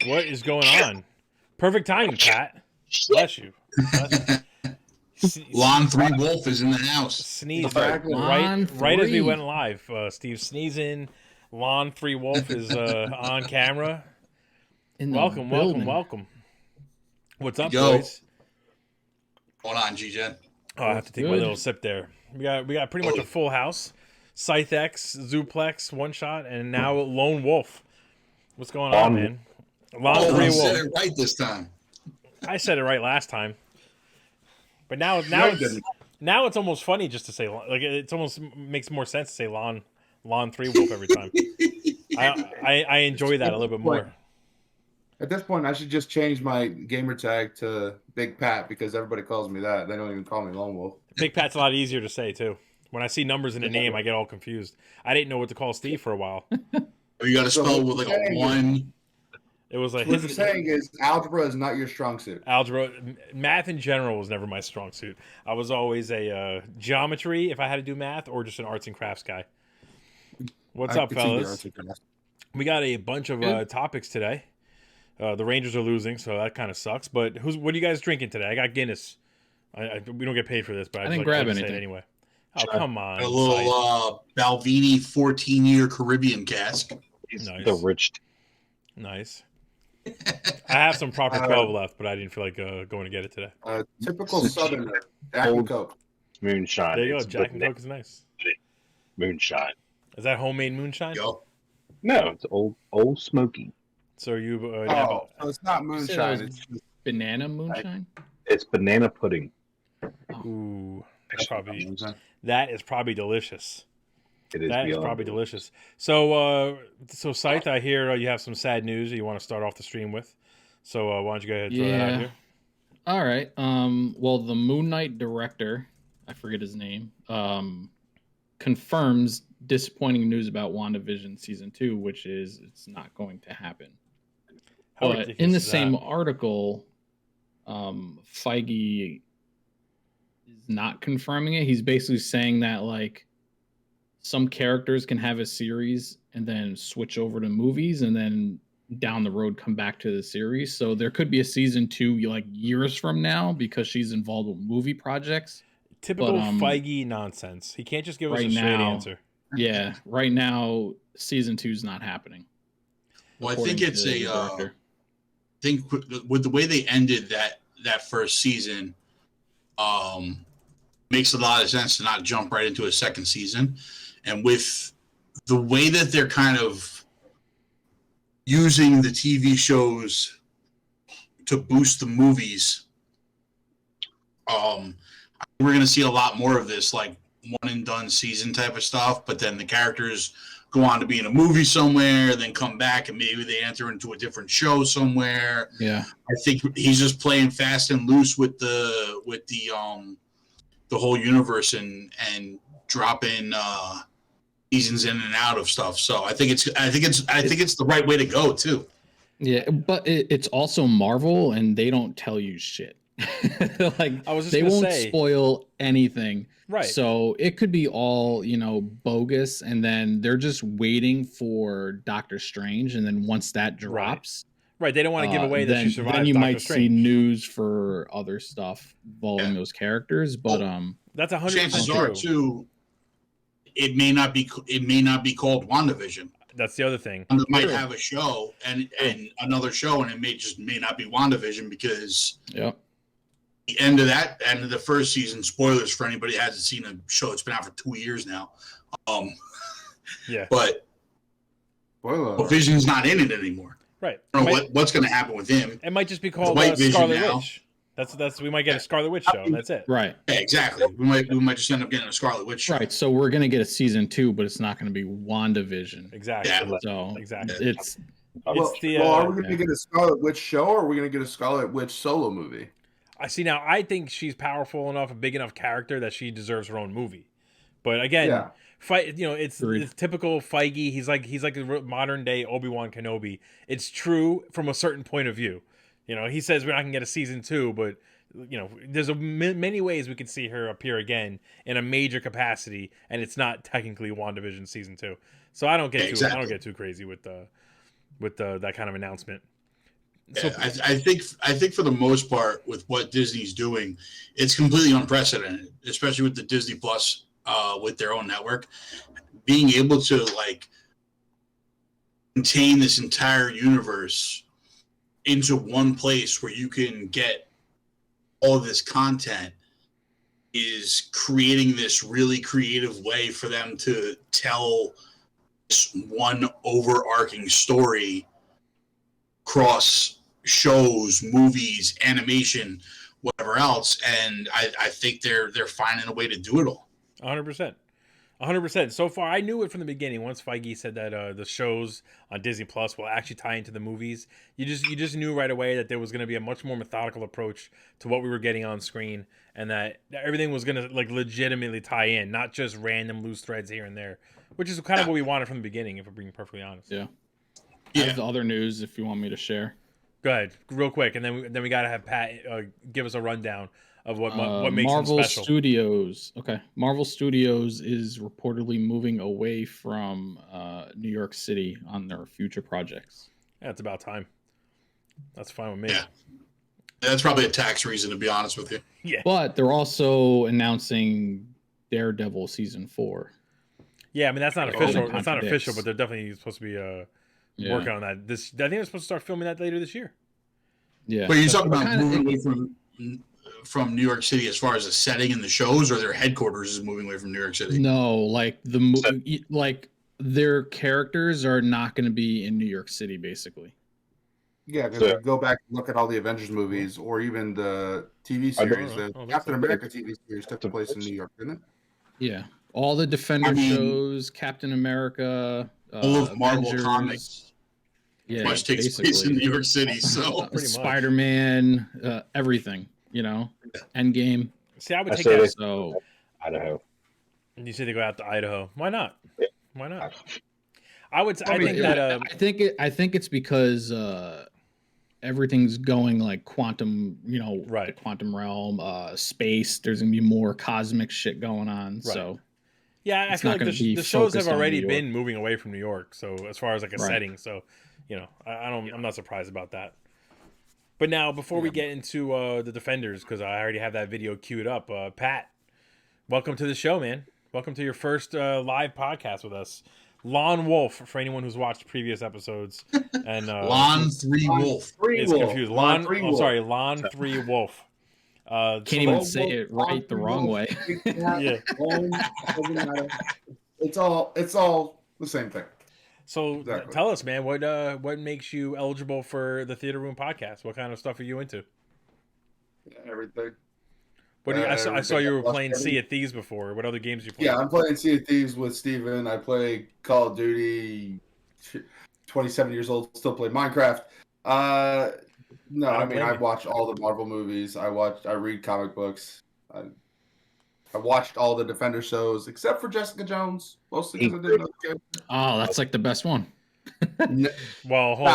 What is going on? Perfect timing, Pat. Bless you. Bless you. Lon 3 Wolf is in the house. Sneeze Exactly. right as we went live. Steve sneezing. Lon 3 Wolf is on camera. Welcome. What's up, boys? Hold on, GGEN. Oh, I have to take my little sip there. We got pretty much a full house. ScytheX, Zuplex, One Shot, and now Lone Wolf. What's going on, man? Lon 3 Wolf. Said it right this time. I said it right last time. But now it's almost funny just to say, like, it almost makes more sense to say Lon 3 Wolf every time. I enjoy that a little bit more. At this point, I should just change my gamer tag to Big Pat because everybody calls me that. They don't even call me Lone Wolf. Big Pat's a lot easier to say too. When I see numbers in a name, I get all confused. I didn't know what to call Steve for a while. You got to spell it with like a 1. It was like what you're saying is algebra is not your strong suit. Algebra, math in general was never my strong suit. I was always a geometry if I had to do math, or just an arts and crafts guy. What's up, fellas? We got a bunch of topics today. The Rangers are losing, so that kind of sucks. But what are you guys drinking today? I got Guinness. We don't get paid for this, but I didn't grab anything anyway. Oh, come on. A little Balvenie 14-year Caribbean cask. Nice. The rich. Nice. I have some proper 12 left, but I didn't feel like going to get it today. Typical Southerner. Jack and Coke. Moonshine. There you go. Jack and Coke is nice. Moonshine. Is that homemade moonshine? Yo. No, it's old smoky. So you so it's not moonshine. It's just banana moonshine. It's banana pudding. Ooh, that is probably delicious. It is. That is probably delicious. So, Scythe, I hear you have some sad news you want to start off the stream with. So, why don't you go ahead and throw that out here? All right. Well, the Moon Knight director, I forget his name, confirms disappointing news about WandaVision season 2, which is it's not going to happen. But in the same article, Feige is not confirming it. He's basically saying that like some characters can have a series and then switch over to movies and then down the road come back to the series. So there could be a season 2 like years from now because she's involved with movie projects. Typical Feige nonsense. He can't just give us a straight answer. Yeah, right now season 2 is not happening. Well, I think it's I think with the way they ended that first season, makes a lot of sense to not jump right into a second season. And with the way that they're kind of using the TV shows to boost the movies, we're going to see a lot more of this, like one and done season type of stuff. But then the characters go on to be in a movie somewhere, then come back and maybe they enter into a different show somewhere. Yeah, I think he's just playing fast and loose with the whole universe and dropping seasons in and out of stuff. So I think it's the right way to go too. Yeah, but it's also Marvel, and they don't tell you shit. Like they won't spoil anything. Right. So it could be all, bogus, and then they're just waiting for Doctor Strange, and then once that drops, right, they don't want to give away that she survived. Then you Doctor might Strange. See news for other stuff involving those characters, but that's 100% chances are too. It may not be called WandaVision. That's the other thing. It might have a show and another show, and it may not be WandaVision because the end of the first season. Spoilers for anybody who hasn't seen a show. It's been out for 2 years now. But Vision's not in it anymore. Right. I don't know what's going to happen with him. It might just be called Scarlet Witch. That's we might get a Scarlet Witch show. That's it. Right. Yeah, exactly. We might just end up getting a Scarlet Witch show. Right. So we're gonna get a season 2, but it's not gonna be WandaVision. Exactly. Yeah. So exactly. It's are we gonna get a Scarlet Witch show, or are we gonna get a Scarlet Witch solo movie? I see now. I think she's powerful enough, a big enough character that she deserves her own movie. But again, it's typical Feige. He's like a modern day Obi-Wan Kenobi. It's true from a certain point of view. He says we're not going to get a season 2, but there's many ways we could see her appear again in a major capacity, and it's not technically WandaVision season 2. So I don't get too crazy with that kind of announcement. So yeah, I think for the most part, with what Disney's doing, it's completely unprecedented, especially with the Disney Plus, with their own network, being able to like contain this entire universe into one place where you can get all of this content is creating this really creative way for them to tell this one overarching story across shows, movies, animation, whatever else. And I think they're finding a way to do it all. 100%. 100%. So far, I knew it from the beginning. Once Feige said that the shows on Disney Plus will actually tie into the movies, you just knew right away that there was going to be a much more methodical approach to what we were getting on screen, and that everything was going to like legitimately tie in, not just random loose threads here and there, which is kind of what we wanted from the beginning, if we're being perfectly honest. Yeah. I have the other news if you want me to share. Go ahead, real quick, and then we got to have Pat give us a rundown of what makes Marvel them special. Studios. Okay, Marvel Studios is reportedly moving away from New York City on their future projects. Yeah, it's about time. That's fine with me. Yeah, that's probably a tax reason, to be honest with you. Yeah, but they're also announcing Daredevil season 4. Yeah, I mean that's not official. That's not official, contradicts. but they're definitely supposed to be working on that. I think they're supposed to start filming that later this year. Yeah, But you're talking about moving away from New York City as far as the setting and the shows, or their headquarters is moving away from New York City? No, like like their characters are not going to be in New York City, basically. Yeah, because if you go back and look at all the Avengers movies, or even the TV series, the Captain America TV series took place in New York, didn't it? Yeah, all the Defender shows, Captain America, all of Marvel Avengers, comics. Yeah, much takes place in New York City, so Spider-Man, everything, you know, Endgame. See, I would take that. So Idaho. You say they go out to Idaho? Why not? Yeah. Why not? I think it's because everything's going like quantum, you know, right? The quantum realm, space. There's gonna be more cosmic shit going on. Right. So yeah, I feel like the shows have already been moving away from New York. So as far as like a setting, so you know, I'm not surprised about that. But now, before we get into the Defenders, because I already have that video queued up, Pat, welcome to the show, man. Welcome to your first live podcast with us. Lon Wolf, for anyone who's watched previous episodes. And Lon 3 Wolf. It's confused. Lon 3 Wolf. Can't even say it right the wrong way. Yeah. It's all the same thing. So tell us, man, what makes you eligible for the Theater Room podcast? What kind of stuff are you into? Everything. What I saw you were playing Sea of Thieves before. What other games you play? Yeah, I'm playing Sea of Thieves with Steven. I play Call of Duty. 27 years old, still play Minecraft. No, I mean I watch all the Marvel movies. I read comic books. I watched all the Defender shows except for Jessica Jones, mostly because I didn't know the character. Oh, that's like the best one. Well, hold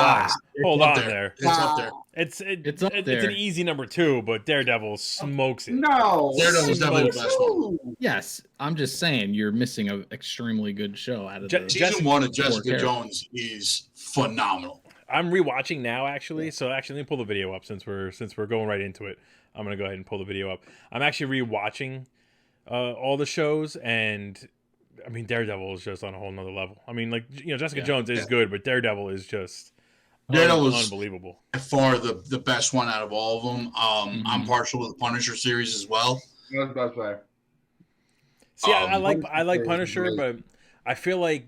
on there. It's up there. It's an easy number 2, but Daredevil smokes it. No, Daredevil's definitely the best one. Yes, I'm just saying you're missing an extremely good show out of season 1 of Jessica Jones is phenomenal. I'm rewatching now, actually. So actually, let me pull the video up since we're going right into it. I'm gonna go ahead and pull the video up. I'm actually rewatching all the shows, and I mean Daredevil is just on a whole nother level. I mean, like, you know, Jessica Jones is good, but Daredevil is just unbelievable. By far the best one out of all of them. I'm partial to the Punisher series as well. See, I like Punisher, but I feel like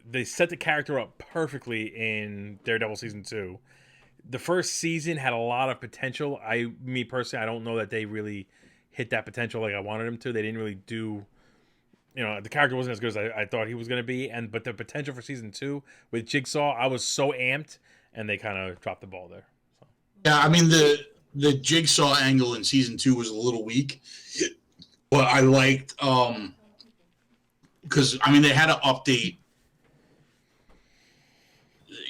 they set the character up perfectly in Daredevil season 2. The first season had a lot of potential. Me personally, I don't know that they really hit that potential like I wanted them to. They didn't really do, you know, the character wasn't as good as I thought he was going to be. But the potential for season 2 with Jigsaw, I was so amped, and they kind of dropped the ball there. So. Yeah, I mean the Jigsaw angle in season 2 was a little weak, but I liked because I mean they had to update,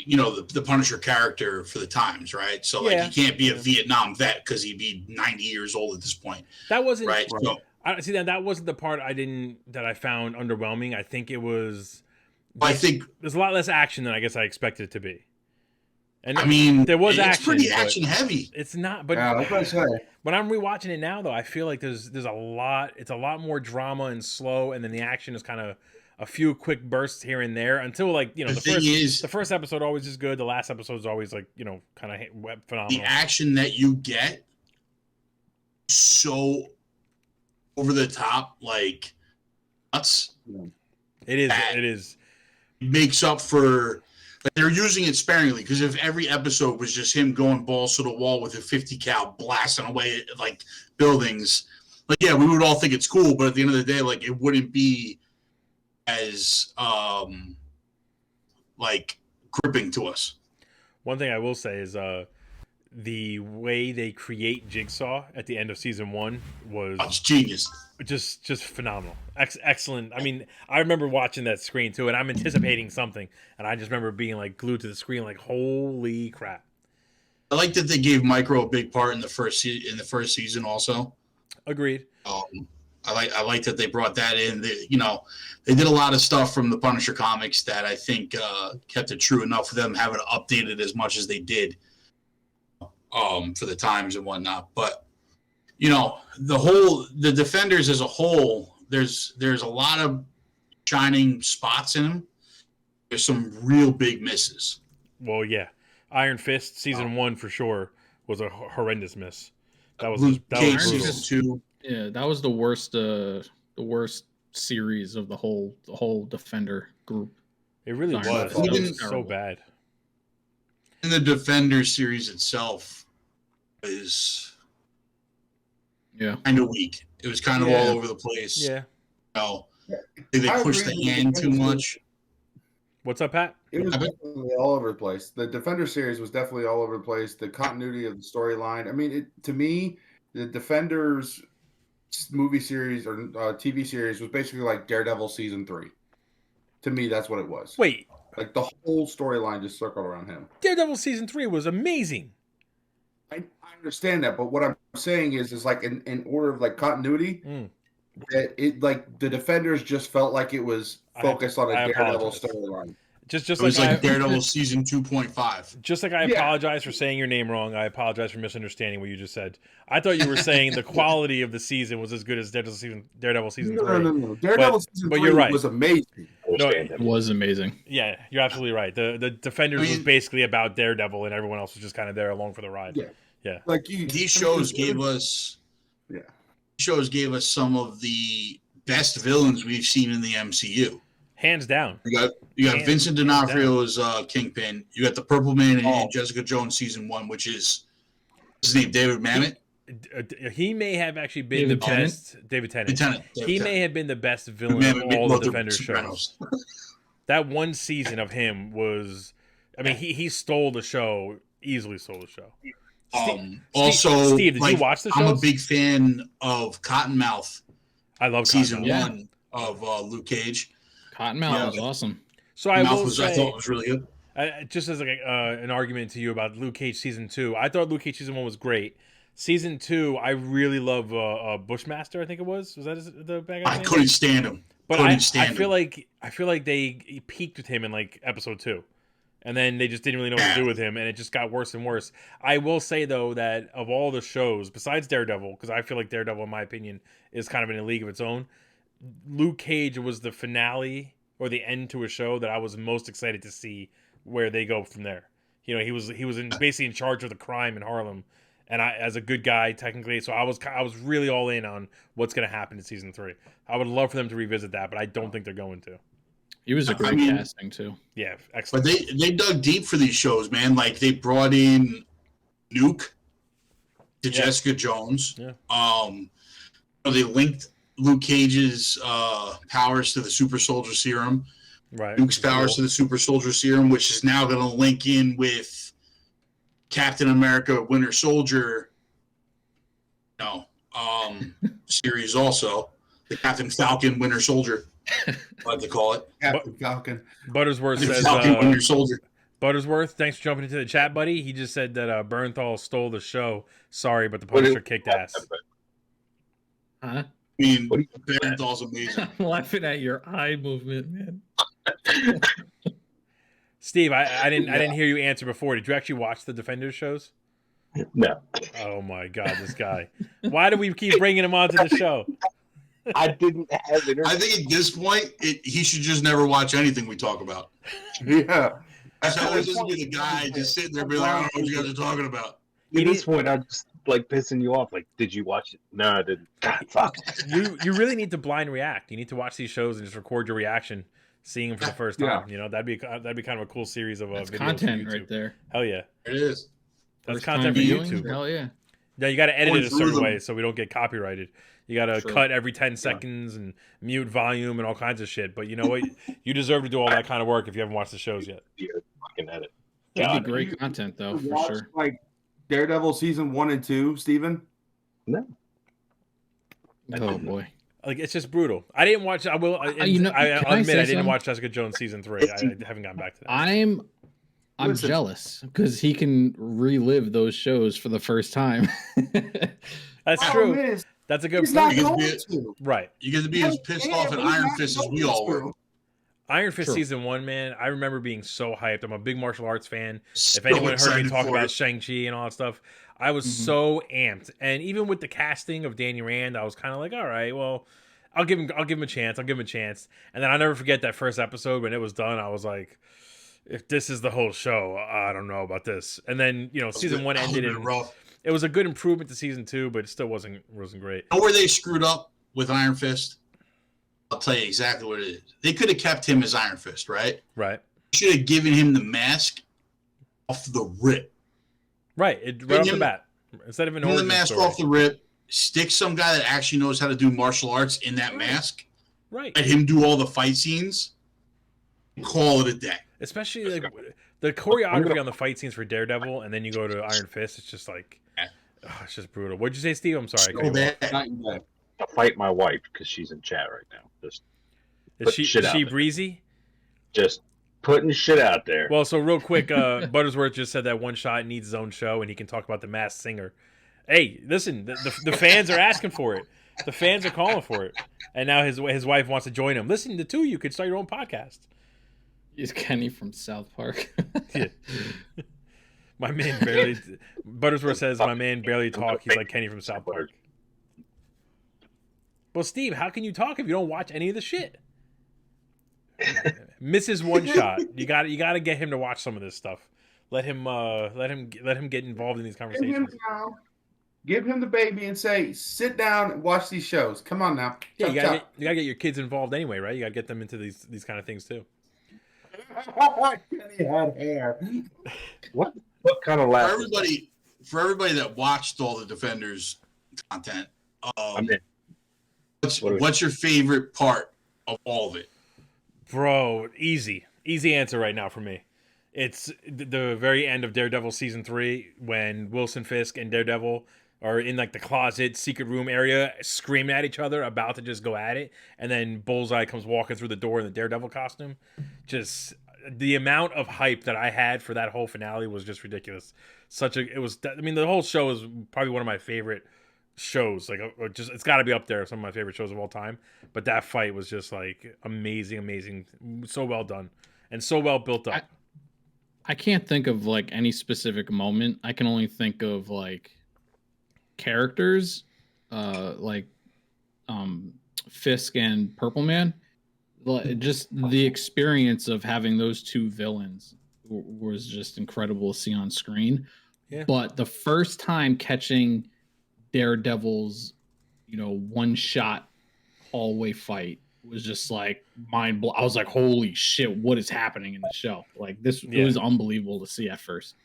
you know, the Punisher character for the times, right? So like he can't be a Vietnam vet because he'd be 90 years old at this point. That wasn't right. So, that wasn't the part that I found underwhelming. I think it was. I think there's a lot less action than I guess I expected it to be. And I mean, there was it's action, pretty action heavy. It's not, but yeah, I say. When I'm rewatching it now, though, I feel like there's a lot. It's a lot more drama and slow, and then the action is kind of a few quick bursts here and there until, like, the first episode always is good. The last episode is always, like, kind of phenomenal. The action that you get so over the top, like, nuts. It is. It is. Makes up for. Like, they're using it sparingly, because if every episode was just him going balls to the wall with a 50 cal blasting away at, like, buildings, like, yeah, we would all think it's cool, but at the end of the day, like, it wouldn't be as like gripping to us. One thing I will say is the way they create Jigsaw at the end of season 1 was genius. Just phenomenal. Excellent. I mean, I remember watching that screen too, and I'm anticipating something, and I just remember being, like, glued to the screen, like, holy crap. I like that they gave Micro a big part in the first season also. Agreed. I like that they brought that in. They did a lot of stuff from the Punisher comics that I think kept it true enough for them having to update it as much as they did for the times and whatnot. But the Defenders as a whole, there's a lot of shining spots in them. There's some real big misses. Well, yeah, Iron Fist season 1 for sure was a horrendous miss. That was season 2. Yeah, that was the worst series of the whole Defender group. It really was. It was so bad. And the Defender series itself is kind of weak. It was kind of all over the place. Yeah. They pushed the hand too much. What's up, Pat? It was definitely all over the place. The Defender series was definitely all over the place. The continuity of the storyline. I mean, to me, the Defenders movie series or TV series was basically like Daredevil season 3. To me, that's what it was. Wait. Like, the whole storyline just circled around him. Daredevil season 3 was amazing. I understand that, but what I'm saying is like in order of, like, continuity, that it, like, the Defenders just felt like it was focused on a Daredevil storyline. It was like Daredevil season 2.5. Just like I apologize for saying your name wrong, I apologize for misunderstanding what you just said. I thought you were saying the quality of the season was as good as Daredevil season 3. No. Daredevil season 3 you're right. was amazing. No, it was amazing. Yeah, you're absolutely right. The Defenders was basically about Daredevil, and everyone else was just kind of there along for the ride. Yeah. Like these shows gave us. Yeah. Shows gave us some of the best villains we've seen in the MCU. Hands down. You got Vincent D'Onofrio as Kingpin. You got the Purple Man in Jessica Jones season 1, which is his name, David Mamet. He may have actually been the best. David Tennant. He may have been the best villain of all the Defenders shows. That one season of him was, I mean, he stole the show, easily stole the show. Steve, did you watch the show? I'm a big fan of Cottonmouth. I love season 1 of Luke Cage. Cottonmouth was awesome. So I thought it was really good. Just as like an argument to you about Luke Cage season 2, I thought Luke Cage season 1 was great. Season 2, I really love Bushmaster. I think it was. Was that the bad guy? I couldn't stand him. But I feel like they peaked with him in, like, episode 2, and then they just didn't really know what to do with him, and it just got worse and worse. I will say though that of all the shows besides Daredevil, because I feel like Daredevil, in my opinion, is kind of in a league of its own, Luke Cage was the finale or the end to a show that I was most excited to see where they go from there. He was basically in charge of the crime in Harlem, and I, as a good guy technically, so I was really all in on what's going to happen in season 3. I would love for them to revisit that, but I don't think they're going to. He was a great casting too. Yeah, excellent. But they dug deep for these shows, man. Like, they brought in Nuke to Jessica Jones. Yeah. They linked Luke Cage's powers to the Super Soldier Serum. Right. Nuke's powers to the Super Soldier Serum, which is now going to link in with Captain America Winter Soldier series also. The Captain Falcon Winter Soldier, I like to call it. Captain Falcon. Buttersworth says Falcon Winter Soldier. Buttersworth, thanks for jumping into the chat, buddy. He just said that Bernthal stole the show. Sorry, but the Punisher kicked ass. Huh? I mean, Bernthal's amazing. I'm laughing at your eye movement, man. Steve, I didn't hear you answer before. Did you actually watch the Defenders shows? No. Oh my God, this guy! Why do we keep bringing him onto the show? I didn't have internet. I think at this point, he should just never watch anything we talk about. Yeah. That's always just be the guy just sitting there, be like, I don't know what you guys are talking about. At this point, I'm just like pissing you off. Like, did you watch it? No, I didn't. God, fuck. You really need to blind react. You need to watch these shows and just record your reaction, seeing them for the first time. You know, that'd be kind of a cool series of videos content right there. Hell yeah, it is. That's content for YouTube. Hell yeah. Now you got to edit it a certain way so we don't get copyrighted. You got to cut every 10 seconds and mute volume and all kinds of shit. But you know what? You deserve to do all that kind of work if you haven't watched the shows yet. Fucking edit. That'd be great content though, for sure. Like Daredevil season 1 and 2, Steven? No. Oh boy. Like, it's just brutal. I didn't watch. I will. I'll admit I didn't watch Jessica Jones season 3. I haven't gotten back to that. I'm jealous because he can relive those shows for the first time. That's true. That's a good point. Right. You get to be as pissed off at Iron Fist as we all were. Iron Fist season 1, man. I remember being so hyped. I'm a big martial arts fan. If anyone heard me talk about Shang-Chi and all that stuff, I was so amped. And even with the casting of Danny Rand, I was kind of like, all right, well, I'll give him a chance. And then I'll never forget that first episode when it was done. I was like, if this is the whole show, I don't know about this. And then, season 1 ended and it was a good improvement to season 2, but it still wasn't great. Know where they screwed up with Iron Fist? I'll tell you exactly what it is. They could have kept him as Iron Fist, right? Right. Should have given him the mask off the rip. Right. Right off the bat. Instead of an origin the mask story. Off the rip. Stick some guy that actually knows how to do martial arts in that mask. Right. Let him do all the fight scenes. Call it a day. Especially like the choreography on the fight scenes for Daredevil, and then you go to Iron Fist. It's just like, it's just brutal. What'd you say, Steve? I'm sorry. I'll fight my wife because she's in chat right now. Is she breezy? Just putting shit out there. Well, so real quick, Buttersworth just said that One Shot needs his own show, and he can talk about the Masked Singer. Hey, listen, the fans are asking for it. The fans are calling for it, and now his wife wants to join him. Listen, the two of you could start your own podcast. He's Kenny from South Park. Yeah. My man barely. Buttersworth says my man barely talk. He's like Kenny from South Park. Well, Steve, how can you talk if you don't watch any of the shit? Mrs. One Shot. You got to get him to watch some of this stuff. Let him get involved in these conversations. Give him the baby and say, sit down and watch these shows. Come on now. Yeah, you gotta get your kids involved anyway, right? You gotta get them into these kind of things too. Kenny had hair. What kind of laugh? For everybody that watched all the Defenders content, what's your favorite part of all of it? Bro, easy answer right now for me. It's the very end of Daredevil season 3 when Wilson Fisk and Daredevil are in like the closet secret room area screaming at each other about to just go at it, and then Bullseye comes walking through the door in the Daredevil costume. Just the amount of hype that I had for that whole finale was just ridiculous. The whole show is probably one of my favorite shows. Like, it's got to be up there, some of my favorite shows of all time. But that fight was just like amazing, so well done and so well built up. I can't think of like any specific moment. I can only think of like characters, like Fisk and Purple Man. Just the experience of having those two villains was just incredible to see on screen. Yeah. But the first time catching Daredevil's, one-shot hallway fight was just like mind blowing. I was like, holy shit, what is happening in the show? Like it was unbelievable to see at first.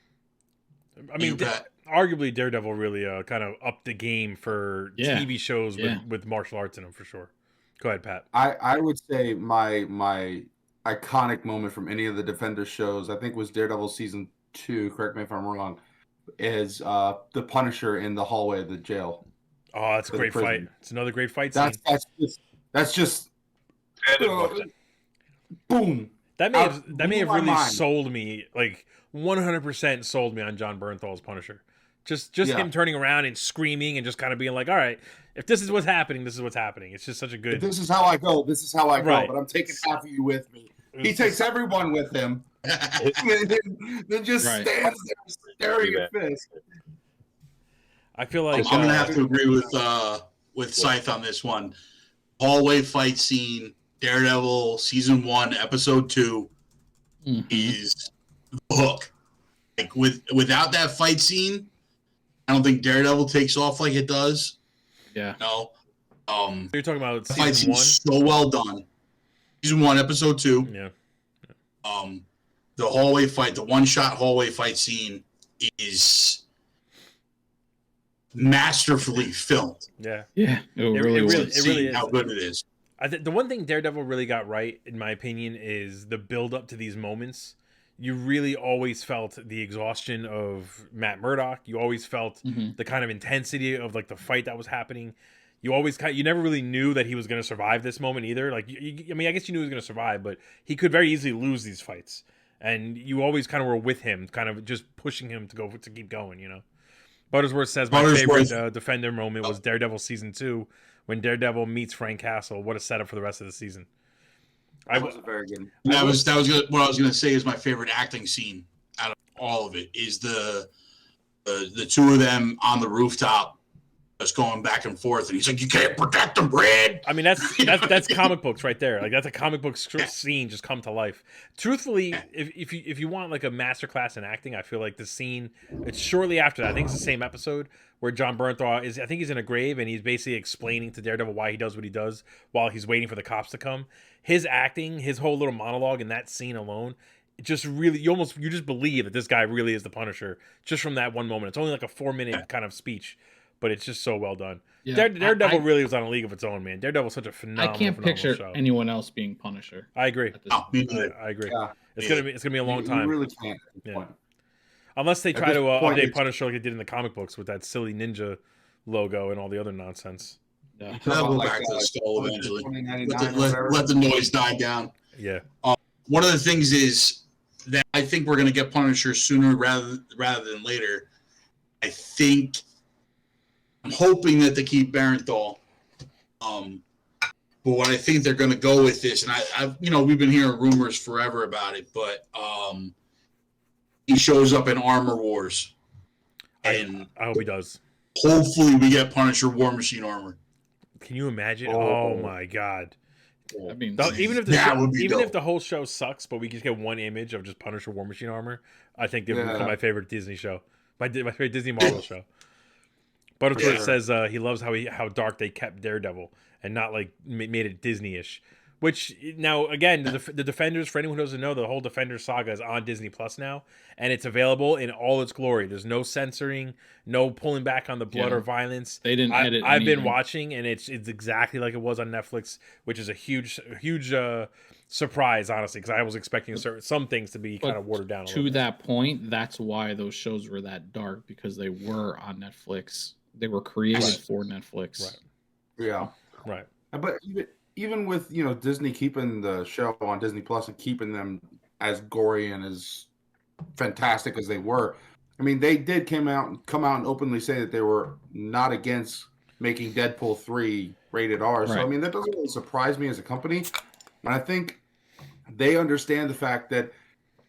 I mean, arguably Daredevil really kind of upped the game for TV shows with martial arts in them for sure. Go ahead, Pat. I would say my iconic moment from any of the Defenders shows, I think was Daredevil season 2, correct me if I'm wrong, is the Punisher in the hallway of the jail. Oh, that's a great fight. It's another great fight scene. That's just boom. That may have really sold me, like 100% sold me on John Bernthal's Punisher. Just him turning around and screaming and just kind of being like, all right, if this is what's happening, this is what's happening. It's just such a good. If this is how I go. This is how I go. Right. But I'm taking half of you with me. He takes everyone with him. then just stands there staring at Fisk. I feel like I'm gonna have to agree with Scythe on this one. Hallway fight scene, Daredevil season 1, episode 2 is the hook. Like without that fight scene, I don't think Daredevil takes off like it does. Yeah. No. You're talking about the fight season 1? So well done. Season 1, episode 2. Yeah. The hallway fight, the one-shot hallway fight scene is masterfully filmed. Yeah. Yeah. It really is. How good it is. I think the one thing Daredevil really got right, in my opinion, is the build up to these moments. You really always felt the exhaustion of Matt Murdock. You always felt the kind of intensity of like the fight that was happening. You never really knew that he was going to survive this moment either. Like, I mean, I guess you knew he was going to survive, but he could very easily lose these fights. And you always kind of were with him, kind of just pushing him to keep going, you know. Buttersworth says, my favorite Defender moment was Daredevil season 2, when Daredevil meets Frank Castle. What a setup for the rest of the season. That was very good. That was what I was going to say is my favorite acting scene out of all of it is the two of them on the rooftop just going back and forth, and he's like, "You can't protect them, Brad." I mean, that's comic books right there. Like, that's a comic book scene just come to life. Truthfully, if you want like a masterclass in acting, I feel like the scene, it's shortly after that. I think it's the same episode where John Bernthal I think he's in a grave and he's basically explaining to Daredevil why he does what he does while he's waiting for the cops to come. His acting, his whole little monologue in that scene alone, it just really, you just believe that this guy really is the Punisher just from that one moment. It's only like a 4-minute kind of speech, but it's just so well done. Yeah, Daredevil really was on a league of its own, man. Daredevil's such a phenomenal. I can't picture show. Anyone else being Punisher. I agree. I agree. Yeah. It's gonna be a long time. You really can't. Yeah. Unless they try to update Punisher like they did in the comic books with that silly ninja logo and all the other nonsense. Yeah. That'll go back to the skull eventually. Let the noise die down. Yeah. One of the things is that I think we're going to get Punisher sooner rather than later. I'm hoping that they keep Barenthal. But what I think they're going to go with this, and we've been hearing rumors forever about it, but he shows up in Armor Wars. And I hope he does. Hopefully we get Punisher War Machine armor. Can you imagine? Oh my God. I mean, even if the whole show sucks, but we just get one image of just Punisher War Machine armor, I think it would become my favorite Disney show. My favorite Disney Marvel show. Buttersworth says he loves how dark they kept Daredevil and not like made it Disney-ish. Which now again, the Defenders, for anyone who doesn't know, the whole Defenders saga is on Disney Plus now, and it's available in all its glory. There's no censoring, no pulling back on the blood or violence. They didn't edit. I've been watching, and it's exactly like it was on Netflix, which is a huge surprise, honestly, because I was expecting some things to be kind of watered down. To that point, that's why those shows were that dark, because they were on Netflix. They were created for Netflix. Right. Yeah. Right. But even with Disney keeping the show on Disney Plus and keeping them as gory and as fantastic as they were, I mean, they did come out and openly say that they were not against making Deadpool 3 rated R. Right. So I mean, that doesn't really surprise me as a company, and I think they understand the fact that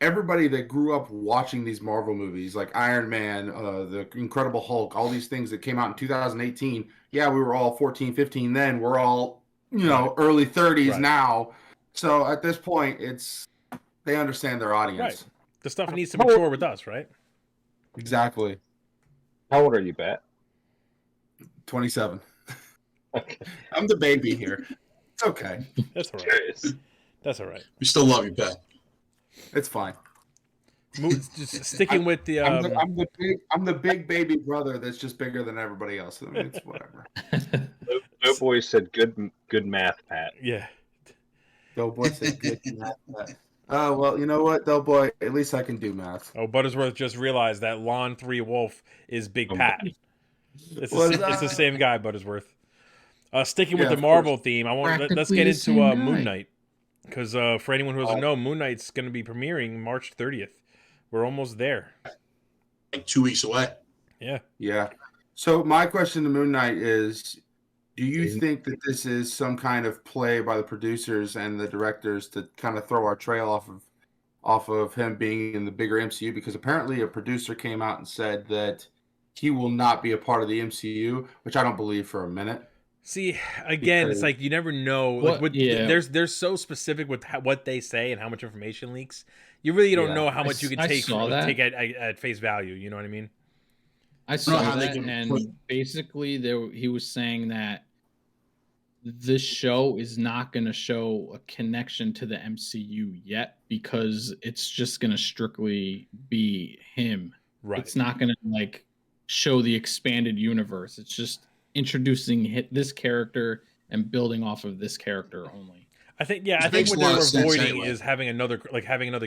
everybody that grew up watching these Marvel movies, like Iron Man, the Incredible Hulk, all these things that came out in 2018, yeah, we were all 14, 15 then. We're all early 30s now. So at this point, they understand their audience. Right. The stuff needs to mature with us, right? Exactly. How old are you, Pat? 27. Okay. I'm the baby here. It's okay. That's all right. That's all right. We still love you, Pat. It's fine. Just sticking with the. I'm the big baby brother that's just bigger than everybody else. I mean, it's whatever. Doughboy said good math, Pat. Yeah. Doughboy said good math, Pat. Oh, well, you know what, Doughboy? At least I can do math. Oh, Buttersworth just realized that Lon 3 Wolf is Big Pat. It's the same guy, Buttersworth. Sticking with the Marvel theme, let's get into Moon Knight. Because for anyone who doesn't know, Moon Knight's going to be premiering March 30th. We're almost there. Like 2 weeks away. Yeah. Yeah. So my question to Moon Knight is, do you think that this is some kind of play by the producers and the directors to kind of throw our trail off of off of him being in the bigger MCU, because apparently a producer came out and said that he will not be a part of the MCU, which I don't believe for a minute. See, again, it's like you never know. Like, they're so specific with what they say and how much information leaks. You really don't know how much you can take at face value. You know what I mean? I saw that, and basically, he was saying that this show is not going to show a connection to the MCU yet because it's just going to strictly be him. Right. It's not going to like show the expanded universe. It's just introducing this character and building off of this character only. I think what they're avoiding is having another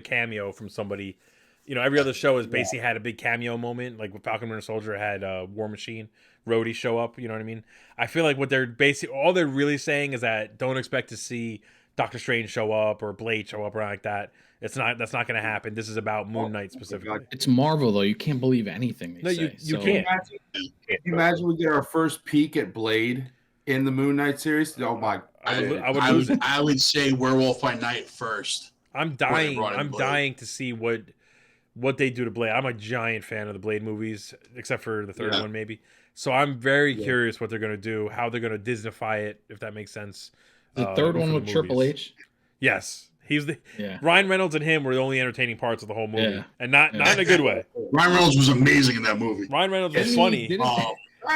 cameo from somebody. You know, every other show has basically had a big cameo moment. Like with Falcon Winter Soldier had War Machine, Rhodey show up. You know what I mean? I feel like all they're really saying is that don't expect to see Doctor Strange show up or Blade show up or like that. That's not going to happen. This is about Moon Knight specifically. It's Marvel though. You can't believe anything they say. You can't. Can you imagine we get our first peek at Blade in the Moon Knight series? Oh my! I would say Werewolf by Night first. I'm dying to see what they do to Blade. I'm a giant fan of the Blade movies, except for the third one maybe. So I'm very curious what they're going to do, how they're going to Disneyfy it, if that makes sense. The third one with Triple H? Yes. He's Ryan Reynolds and him were the only entertaining parts of the whole movie, and not in a good way. Ryan Reynolds was amazing in that movie. Ryan Reynolds was funny. Didn't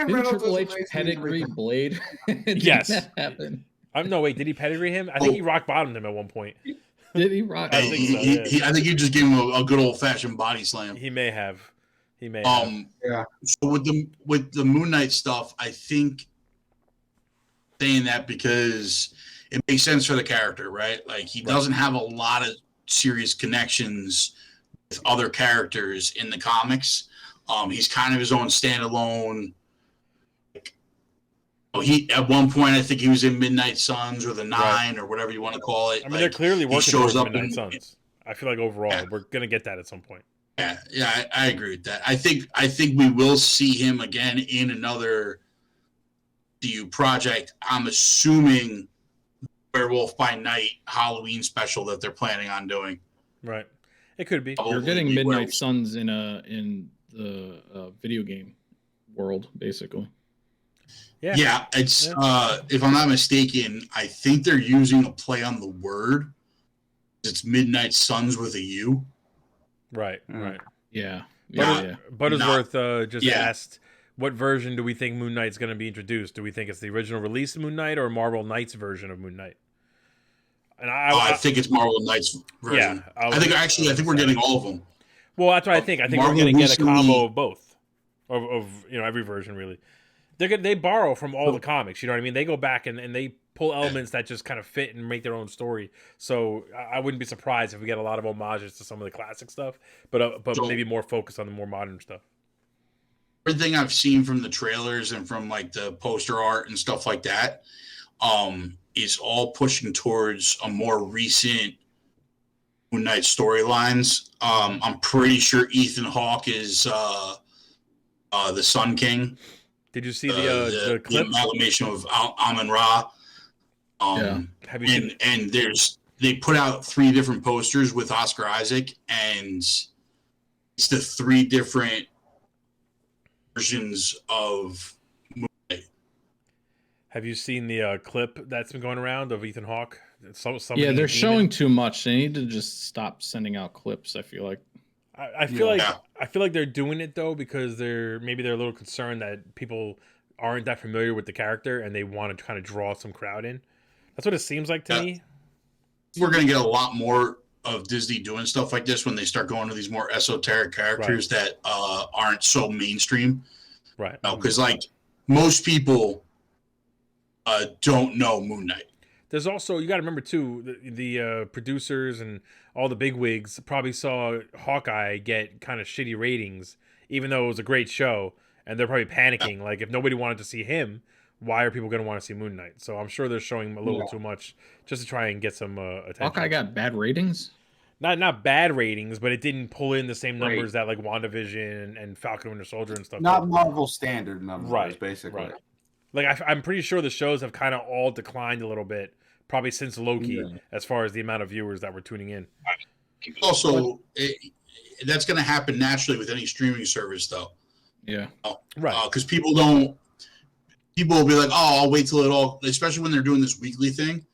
Triple H pedigree Blade? Yes. Did he pedigree him? I think he rock bottomed him at one point. Did he rock? I think so. I think he just gave him a good old fashioned body slam. He may have. Yeah. So with the Moon Knight stuff, I think saying that because it makes sense for the character, right? Like he doesn't have a lot of serious connections with other characters in the comics. He's kind of his own standalone. He at one point I think he was in Midnight Suns or the Nine or whatever you want to call it. I mean, they're clearly working towards Midnight Suns. I feel like overall we're gonna get that at some point. Yeah, I agree with that. I think we will see him again in another DU project. I'm assuming Werewolf by Night Halloween special that they're planning on doing. Right, it could be. You're getting Midnight Suns in the video game world, basically. Yeah, it's if I'm not mistaken, I think they're using a play on the word. It's Midnight Suns with a U. Right. Yeah. Buttersworth just asked, what version do we think Moon Knight's going to be introduced? Do we think it's the original release Moon Knight or Marvel Knights version of Moon Knight? And I think it's Marvel Knights version. Yeah, I think we're getting all of them. Well, that's what I think. I think Marvel we're going to get a combo of both, of every version really. They borrow from all the comics, you know what I mean? They go back and they pull elements that just kind of fit and make their own story. So I wouldn't be surprised if we get a lot of homages to some of the classic stuff, but maybe more focus on the more modern stuff. Everything I've seen from the trailers and from like the poster art and stuff like that, is all pushing towards a more recent Moon Knight storylines. I'm pretty sure Ethan Hawke is the Sun King. Did you see the clip? The amalgamation of Amun-Ra. Have you seen? And they put out 3 different posters with Oscar Isaac, and it's the 3 different versions of Moon Knight. Have you seen the clip that's been going around of Ethan Hawke? They're showing too much. They need to just stop sending out clips. I feel like. I feel like they're doing it though because they're a little concerned that people aren't that familiar with the character and they want to kind of draw some crowd in. That's what it seems like to me. We're going to get a lot more of Disney doing stuff like this when they start going to these more esoteric characters that aren't so mainstream. Right. Because like most people don't know Moon Knight. There's also, you got to remember too, the producers and all the bigwigs probably saw Hawkeye get kind of shitty ratings, even though it was a great show, and they're probably panicking. Like, if nobody wanted to see him, why are people going to want to see Moon Knight? So I'm sure they're showing a little too much just to try and get some attention. Hawkeye got bad ratings? Not bad ratings, but it didn't pull in the same numbers that like WandaVision and Falcon Winter Soldier and stuff. Not Marvel standard numbers, basically. Right. Like I'm pretty sure the shows have kind of all declined a little bit, probably since Loki, as far as the amount of viewers that were tuning in. Also, that's going to happen naturally with any streaming service, though. Yeah. Right. Because people will be like, oh, I'll wait till it all, especially when they're doing this weekly thing.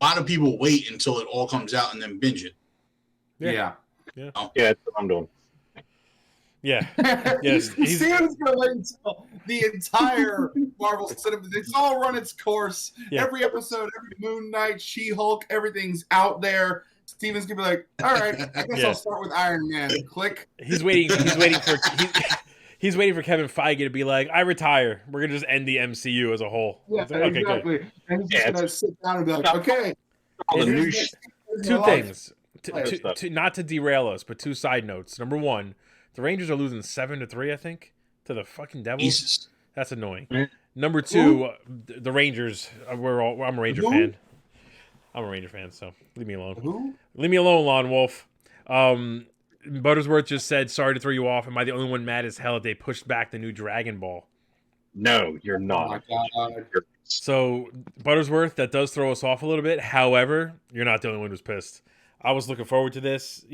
A lot of people wait until it all comes out and then binge it. Yeah. Yeah, that's what I'm doing. Yeah. Yes. Steven's going to wait until the entire Marvel cinema. It's all run its course. Yeah. Every episode, every Moon Knight, She-Hulk, everything's out there. Steven's going to be like, all right, I guess I'll start with Iron Man. Click. He's waiting for Kevin Feige to be like, I retire. We're going to just end the MCU as a whole. Yeah, like, okay, exactly. Good. And he's just going to sit down and be like, okay. Two things. Not to derail us, but two side notes. Number one, the Rangers are losing 7-3, I think, to the fucking Devils. Jesus. That's annoying. Number two, the Rangers. I'm a Ranger fan. I'm a Ranger fan, so leave me alone. Who? Leave me alone, Lon Wolf. Buttersworth just said, sorry to throw you off. Am I the only one mad as hell that they pushed back the new Dragon Ball? No, you're not. Oh my God. So, Buttersworth, that does throw us off a little bit. However, you're not the only one who's pissed. I was looking forward to this,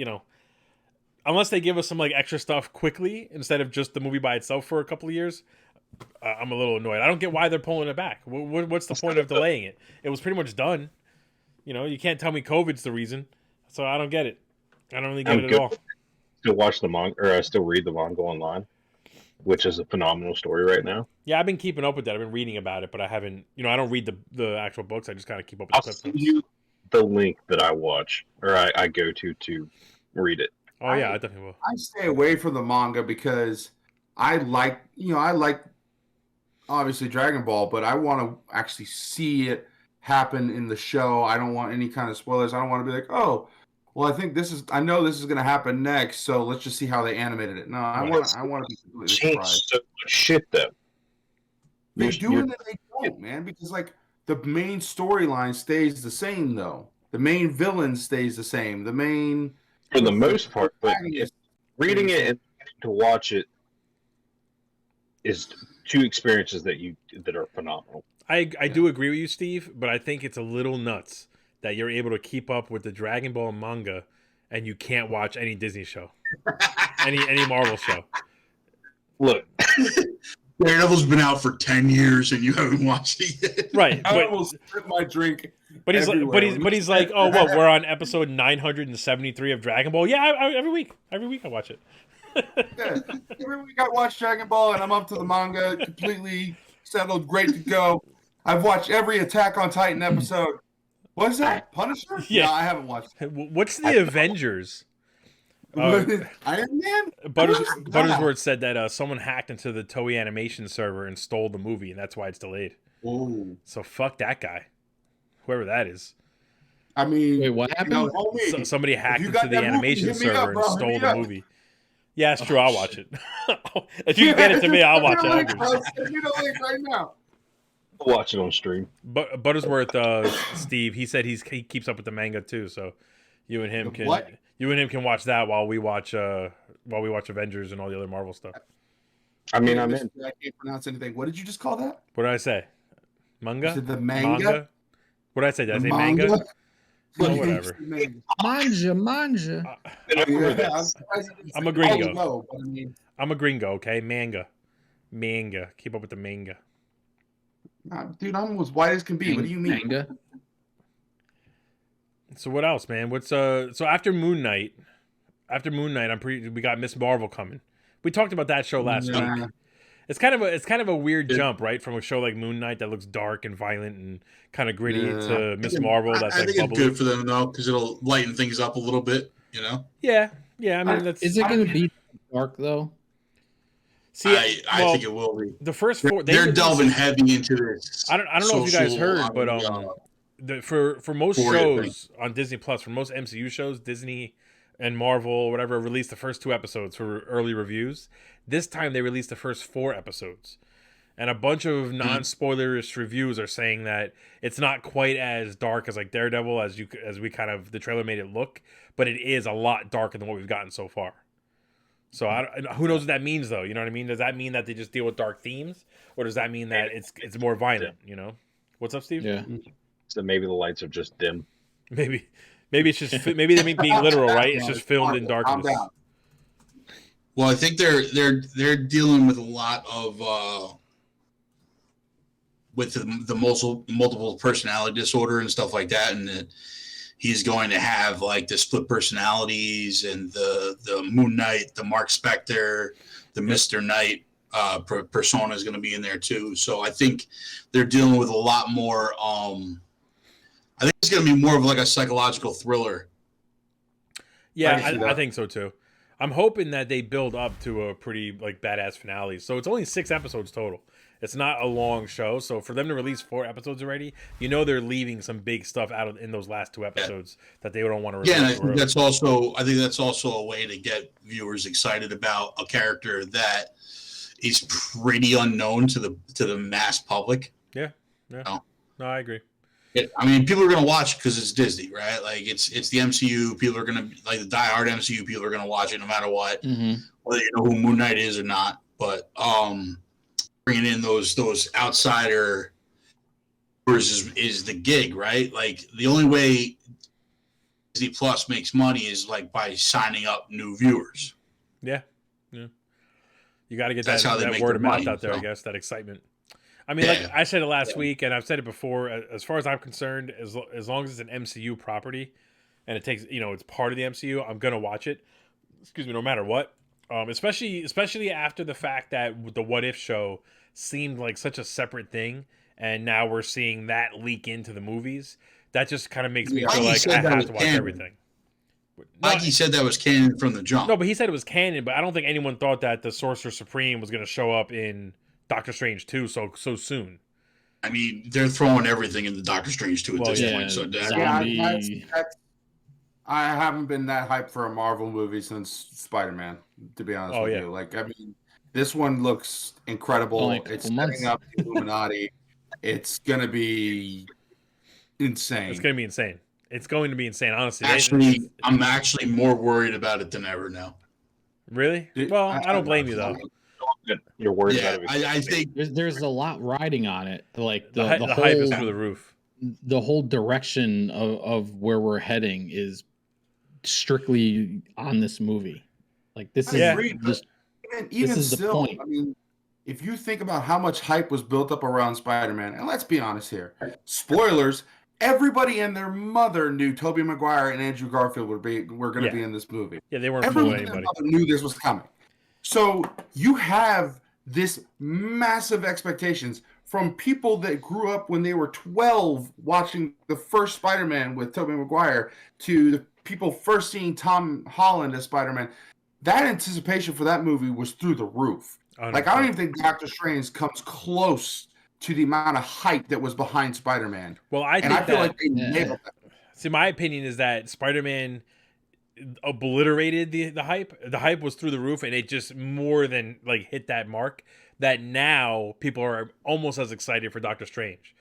unless they give us some extra stuff quickly instead of just the movie by itself for a couple of years. I'm a little annoyed. I don't get why they're pulling it back. What's the point of delaying it? It was pretty much done. You can't tell me COVID's the reason. So I don't get it. I don't really get it at all. Still watch the manga, or I still read the manga online, which is a phenomenal story right now. Yeah, I've been keeping up with that. I've been reading about it, but I haven't. I don't read the actual books. I just kind of keep up with I'll send you the link that I watch, or I go to read it. Oh yeah, I definitely will. I stay away from the manga because I like obviously Dragon Ball, but I want to actually see it happen in the show. I don't want any kind of spoilers. I don't want to be like, oh, well, I know this is going to happen next, so let's just see how they animated it. No, I want to be completely surprised. So much shit though. They do and they don't, man, because the main storyline stays the same though. The main villain stays the same. The main, for the most part, but reading it and to watch it is two experiences that are phenomenal. I do agree with you, Steve, but I think it's a little nuts that you're able to keep up with the Dragon Ball manga and you can't watch any Disney show, any Marvel show. Look, Daredevil's been out for 10 years and you haven't watched it yet. Right. I almost spit my drink. But he's like, oh, what? We're on episode 973 of Dragon Ball. Yeah, every week I watch it. Yeah, every week I watch Dragon Ball and I'm up to the manga, completely settled, great to go. I've watched every Attack on Titan episode. What's that? Punisher? Yeah, no, I haven't watched it. What's the Avengers? Iron Man? Buttersworth said that someone hacked into the Toei Animation server and stole the movie, and that's why it's delayed. Oh. So fuck that guy, whoever that is. I mean, wait, what happened? Somebody hacked into the animation server and stole the movie. Yeah, it's true. I'll watch it. If you get it to me, I'll watch it. Send me the link right now. I'll watch it on stream. Buttersworth, Steve, he said he keeps up with the manga too. So you and him can watch that while we watch Avengers and all the other Marvel stuff. I mean, I'm in. I can't pronounce anything. What did you just call that? What did I say? Manga? Is it the manga? What did I say? Did I say manga? Oh, whatever. Manja. I'm a gringo. I'm a gringo, okay? Manga. Keep up with the manga. Dude, I'm as white as can be. What do you mean? Manga? So what else, man? So after Moon Knight, we got Miss Marvel coming. We talked about that show last week. It's kind of a weird jump, right, from a show like Moon Knight that looks dark and violent and kind of gritty to Miss Marvel. That's I think it's good for them though, because it'll lighten things up a little bit. Yeah. I mean, is it going to be dark though? See, I think it will be. The first four, they're delving heavy into this. I don't know if you guys heard, but for most shows on Disney Plus, for most MCU shows, Disney and Marvel, whatever, released the first 2 episodes for early reviews. This time they released the first 4 episodes. And a bunch of non-spoilerish reviews are saying that it's not quite as dark as like Daredevil as we kind of, the trailer made it look, but it is a lot darker than what we've gotten so far. So who knows what that means though? You know what I mean? Does that mean that they just deal with dark themes, or does that mean that it's more violent? What's up, Steve? Yeah. So maybe the lights are just dim. Maybe Maybe it's just maybe they mean being literal, right? It's just filmed in darkness. Well, I think they're dealing with a lot of with the multiple personality disorder and stuff like that, and that he's going to have like the split personalities and the Moon Knight, the Mark Spector, the Mr. Knight persona is going to be in there too. So I think they're dealing with a lot more. I think it's going to be more of like a psychological thriller. Yeah, I think so too. I'm hoping that they build up to a pretty like badass finale. So it's only 6 episodes total. It's not a long show, so for them to release 4 episodes already, you know they're leaving some big stuff out in those last 2 episodes that they don't want to release. Yeah, and I think that's also a way to get viewers excited about a character that is pretty unknown to the mass public. Yeah. No, I agree. I mean, people are going to watch because it's Disney, right? Like it's the MCU. People are going to like the diehard MCU. People are going to watch it no matter what, whether you know who Moon Knight is or not. But bringing in those outsider viewers is the gig, right? Like the only way Disney Plus makes money is like by signing up new viewers. Yeah. You got to get that word of mouth out there, I guess, that excitement. I mean, like I said it last week, and I've said it before. As far as I'm concerned, as long as it's an MCU property, and it takes, it's part of the MCU, I'm gonna watch it. Excuse me, no matter what. Especially after the fact that the What If show seemed like such a separate thing, and now we're seeing that leak into the movies. That just kind of makes me feel like I have to watch everything. Mikey said that was canon from the jump. No, but he said it was canon. But I don't think anyone thought that the Sorcerer Supreme was going to show up in Doctor Strange 2 so soon. I mean, they're throwing everything in the Doctor Strange 2 at this point. So I haven't been that hyped for a Marvel movie since Spider-Man, to be honest with you. Like, I mean, this one looks incredible. It's setting up the Illuminati. It's going to be insane. It's going to be insane. It's going to be insane, honestly. Actually, I'm actually more worried about it than ever now. Really? Well, I don't blame you, though. You're worried about it. I think there's a lot riding on it. Like the whole, hype is through the roof. The whole direction of where we're heading is strictly on this movie. Like this is the point. I mean, if you think about how much hype was built up around Spider-Man, and let's be honest here, spoilers. Everybody and their mother knew Tobey Maguire and Andrew Garfield were going to be in this movie. Yeah, they weren't fooling anybody. Everyone knew this was coming. So you have this massive expectations from people that grew up when they were 12 watching the first Spider-Man with Tobey Maguire to the people first seeing Tom Holland as Spider-Man. That anticipation for that movie was through the roof. Like, I don't even think Doctor Strange comes close to the amount of hype that was behind Spider-Man. Well, I feel like they nailed that. See, my opinion is that Spider-Man obliterated the hype. The hype was through the roof, and it just more than like hit that mark. That now people are almost as excited for Doctor Strange.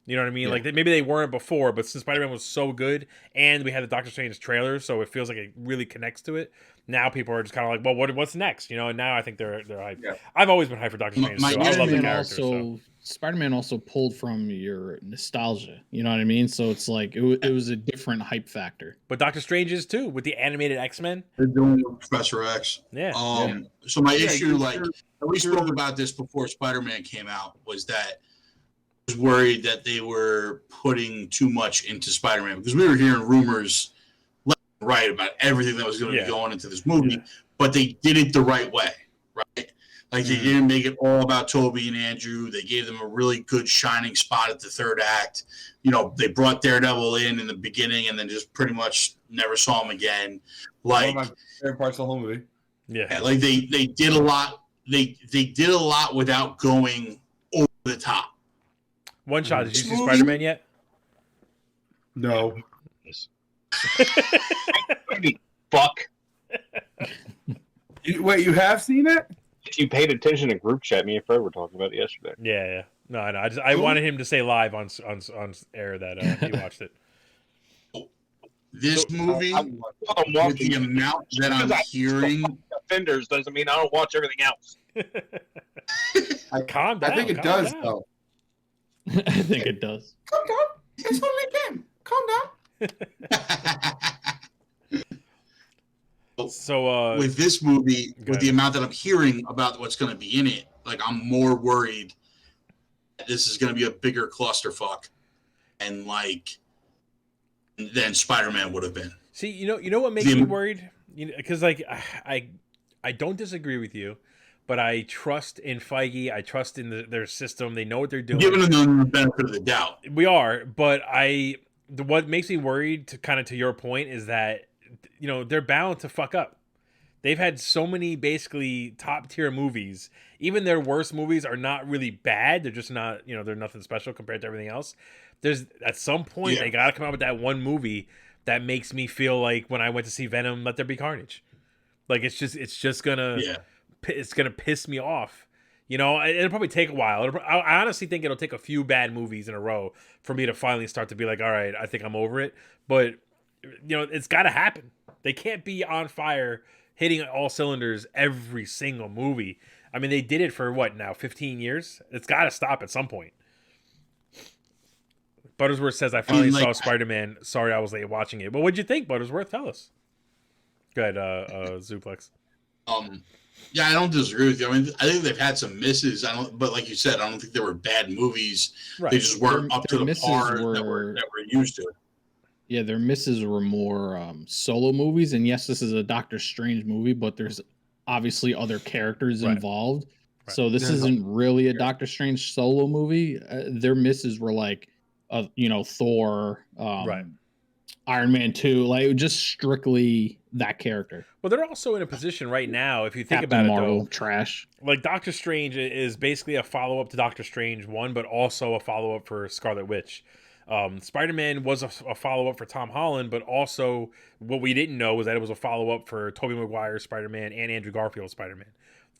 You know what I mean? Yeah. Like maybe they weren't before, but since Spider-Man was so good, and we had the Doctor Strange trailer, so it feels like it really connects to it. Now people are just kind of like, well, what's next? And now I think they're hyped. Yeah. I've always been hyped for Doctor Strange. I love the character. Spider-Man also pulled from your nostalgia. You know what I mean? So it's like it was a different hype factor. But Doctor Strange is too with the animated X-Men. They're doing Professor X. Yeah. So my issue, we spoke about this before Spider-Man came out, was that I was worried that they were putting too much into Spider-Man because we were hearing rumors left and right about everything that was going to be going into this movie, but they did it the right way, right? Like, they didn't make it all about Toby and Andrew. They gave them a really good shining spot at the third act. They brought Daredevil in the beginning and then just pretty much never saw him again. Like, one of my favorite parts of the whole movie. Yeah. Like, they did a lot. They did a lot without going over the top. One shot. Did you see Spider-Man yet? No. Fuck. Wait, you have seen it? If you paid attention in group chat, me and Fred were talking about it yesterday. Yeah. No, I know. I wanted him to say live on air that he watched it. This movie, with the amount that I'm hearing, offenders doesn't mean I don't watch everything else. Calm down. I think it does, though. I think it does. Calm down. It's only him. Calm down. with this movie, with the amount that I'm hearing about what's going to be in it, like I'm more worried that this is going to be a bigger clusterfuck, and like than Spider-Man would have been. See, you know what makes me worried? Because like I don't disagree with you, but I trust in Feige. I trust in their system. They know what they're doing. Giving them the benefit of the doubt. We are, but what makes me worried, to your point, is that they're bound to fuck up. They've had so many basically top tier movies. Even their worst movies are not really bad. They're just not, they're nothing special compared to everything else. There's at some point they got to come out with that one movie that makes me feel like when I went to see Venom, Let There Be Carnage. Like it's just gonna it's gonna piss me off. It'll probably take a while. I honestly think it'll take a few bad movies in a row for me to finally start to be like, all right, I think I'm over it. But it's got to happen. They can't be on fire, hitting all cylinders every single movie. I mean, they did it for what now, 15 years? It's got to stop at some point. Buttersworth says, I finally saw Spider-Man. Sorry I was late watching it. But what'd you think, Buttersworth? Tell us. Go ahead, Zuplex. Yeah, I don't disagree with you. I mean, I think they've had some misses. But like you said, I don't think they were bad movies. Right. They just weren't up to the par that we're used to. Yeah, their misses were more solo movies. And yes, this is a Doctor Strange movie, but there's obviously other characters involved. Right. So this isn't really a Doctor Strange solo movie. Their misses were like, Thor, Iron Man 2, like just strictly that character. Well, they're also in a position right now, if you think Captain about Marvel, it, though, trash. Like Doctor Strange is basically a follow-up to Doctor Strange 1, but also a follow-up for Scarlet Witch. Spider-Man was a follow-up for Tom Holland, but also what we didn't know was that it was a follow-up for Tobey Maguire's Spider-Man and Andrew Garfield's Spider-Man.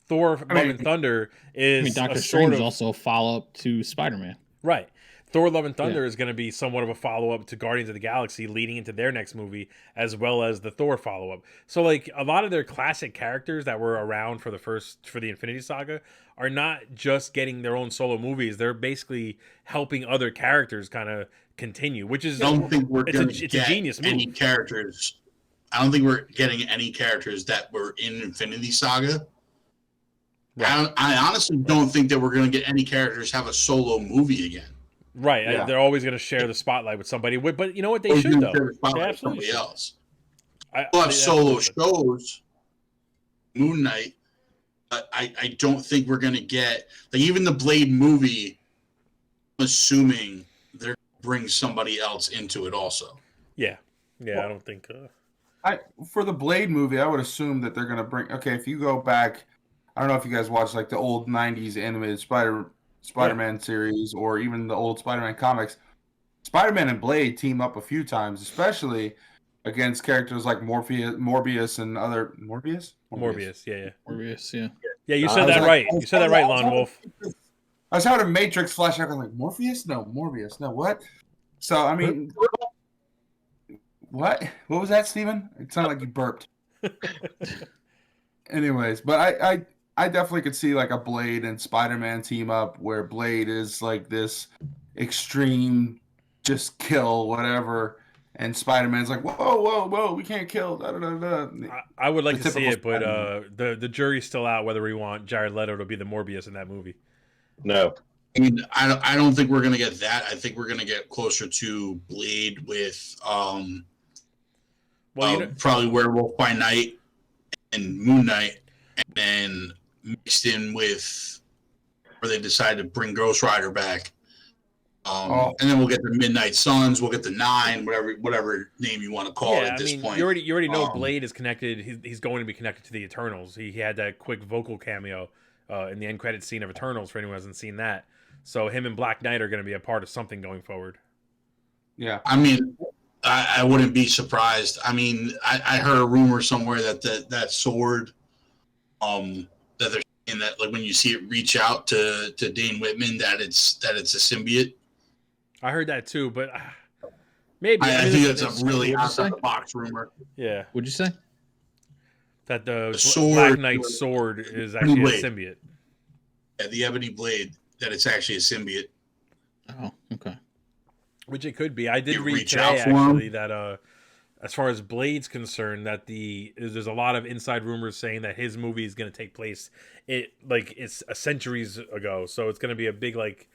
Thor: Love and Thunder is Doctor Strange is also a follow-up to Spider-Man. Right. Thor: Love and Thunder is going to be somewhat of a follow-up to Guardians of the Galaxy leading into their next movie, as well as the Thor follow-up. So, like, a lot of their classic characters that were around for the Infinity Saga are not just getting their own solo movies. They're basically helping other characters kind of continue, which is... I don't think we're going to get any characters. I don't think we're getting any characters that were in Infinity Saga. Right. I honestly don't think that we're going to get any characters have a solo movie again. Right, yeah. They're always going to share the spotlight with somebody. But you know what? They should, though. They absolutely should. Else. We'll have solo shows, Moon Knight, but I don't think we're going to get... Like, even the Blade movie, I'm assuming they're going to bring somebody else into it also. Yeah. Yeah, well, I don't think... For the Blade movie, I would assume that they're going to bring... Okay, if you go back... I don't know if you guys watched, like, the old 90s animated Spider-Man series or even the old Spider-Man comics. Spider-Man and Blade team up a few times, especially against characters like Morbius and other... Morbius, yeah. Morbius, yeah. Yeah, you said that right. You said that right, Lon Wolf. I was having a Matrix flashback. I'm like, Morpheus? No, Morbius. No, what? So, I mean... What? What was that, Steven? It sounded like you burped. Anyways, but I definitely could see like a Blade and Spider-Man team up where Blade is like this extreme, just kill whatever, and Spider-Man's like, whoa, we can't kill. Da, da, da, da. I would like to see it, but the jury's still out whether we want Jared Leto to be the Morbius in that movie. No. I mean, I don't think we're gonna get that. I think we're gonna get closer to Blade with probably Werewolf by Night and Moon Knight, and then mixed in with where they decide to bring Ghost Rider back. And then we'll get the Midnight Suns, we'll get the Nine, whatever name you want to call it at this point. You already know Blade is connected. He's going to be connected to the Eternals. He had that quick vocal cameo in the end credit scene of Eternals for anyone who hasn't seen that. So him and Black Knight are going to be a part of something going forward. Yeah. I mean, I wouldn't be surprised. I mean, I heard a rumor somewhere that sword, that they're saying that like when you see it reach out to Dane Whitman, that it's a symbiote. I heard that too, but maybe I think that's a really outside the box rumor. Yeah. What'd you say? That the Black Knight's sword is actually a symbiote. Yeah, the Ebony Blade. That it's actually a symbiote. Oh, okay. Which it could be. I did read today actually that as far as Blade's concerned, that there's a lot of inside rumors saying that his movie is going to take place it's centuries ago, so it's going to be a big like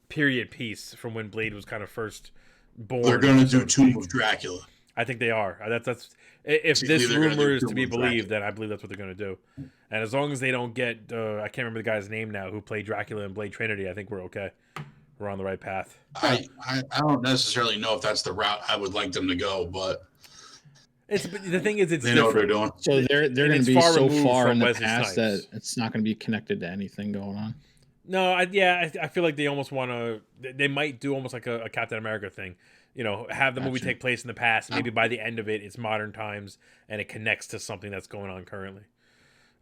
period piece from when Blade was kind of first born. They're going to do Tomb of Dracula. I think they are. That's if this rumor is to be believed, then I believe that's what they're going to do. And as long as they don't get I can't remember the guy's name now who played Dracula in Blade Trinity, I think we're okay. We're on the right path. I don't necessarily know if that's the route I would like them to go, but the thing is, it's they know what they're doing. So they're going to be so far in the past that it's not going to be connected to anything going on. No, I feel like they almost want to. They might do almost like a Captain America thing. You know, have the movie take place in the past. Maybe by the end of it, it's modern times and it connects to something that's going on currently.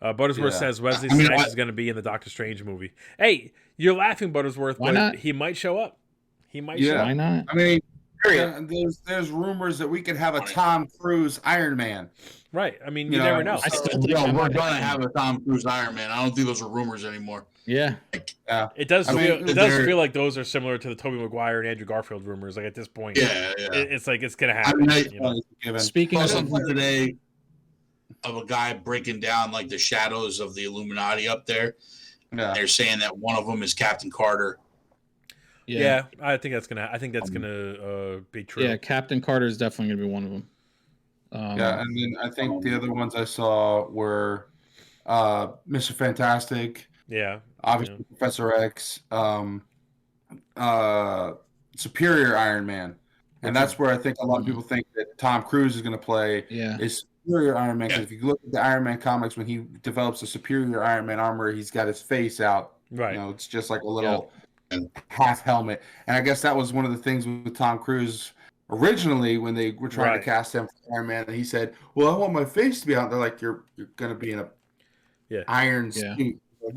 Buttersworth says Wesley Snipes is going to be in the Doctor Strange movie. Hey, you're laughing, Buttersworth, Why but not? He might show up. He might show up. Why not? I mean, there's rumors that we could have a Tom Cruise Iron Man. Right. I mean, you never know. I still think we're going to have a Tom Cruise Iron Man. I don't think those are rumors anymore. Yeah. It does feel like those are similar to the Tobey Maguire and Andrew Garfield rumors. Like at this point, it's like it's going to happen. Speaking of something today of a guy breaking down like the shadows of the Illuminati up there. Yeah. They're saying that one of them is Captain Carter. Yeah, I think that's gonna be true. Yeah, Captain Carter is definitely gonna be one of them. And then I think the other ones I saw were Mr. Fantastic. Yeah, obviously Professor X, Superior Iron Man, and that's where I think a lot of people think that Tom Cruise is going to play. Is Superior Iron Man. Because if you look at the Iron Man comics, when he develops a Superior Iron Man armor, he's got his face out. Right. You know, it's just like a little half helmet. And I guess that was one of the things with Tom Cruise originally when they were trying to cast him for Iron Man. And he said, "Well, I want my face to be out." They're like, "You're going to be in a iron suit." Like,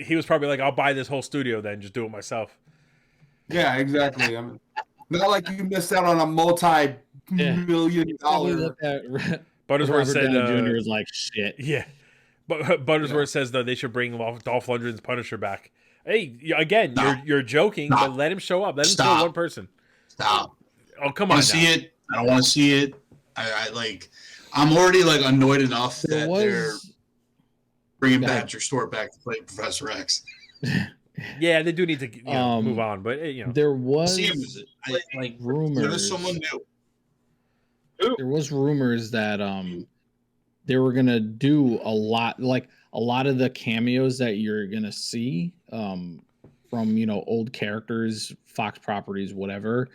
he was probably like, "I'll buy this whole studio, then just do it myself." Yeah, exactly. Not like you missed out on a multi-million dollar. Buttersworth said, Jr. is like shit. Yeah, but Buttersworth says though they should bring Dolph Lundgren's Punisher back. Hey, again, you're joking, but let him show up. Let him kill one person. Stop. Oh, come on! See it? I don't want to see it. I'm already like annoyed enough that they're bringing Patrick Stewart back to play Professor X. Yeah, they do need to move on, but there was rumors. There's someone new. There was rumors that they were gonna do a lot of the cameos that you're gonna see from old characters, Fox properties, whatever.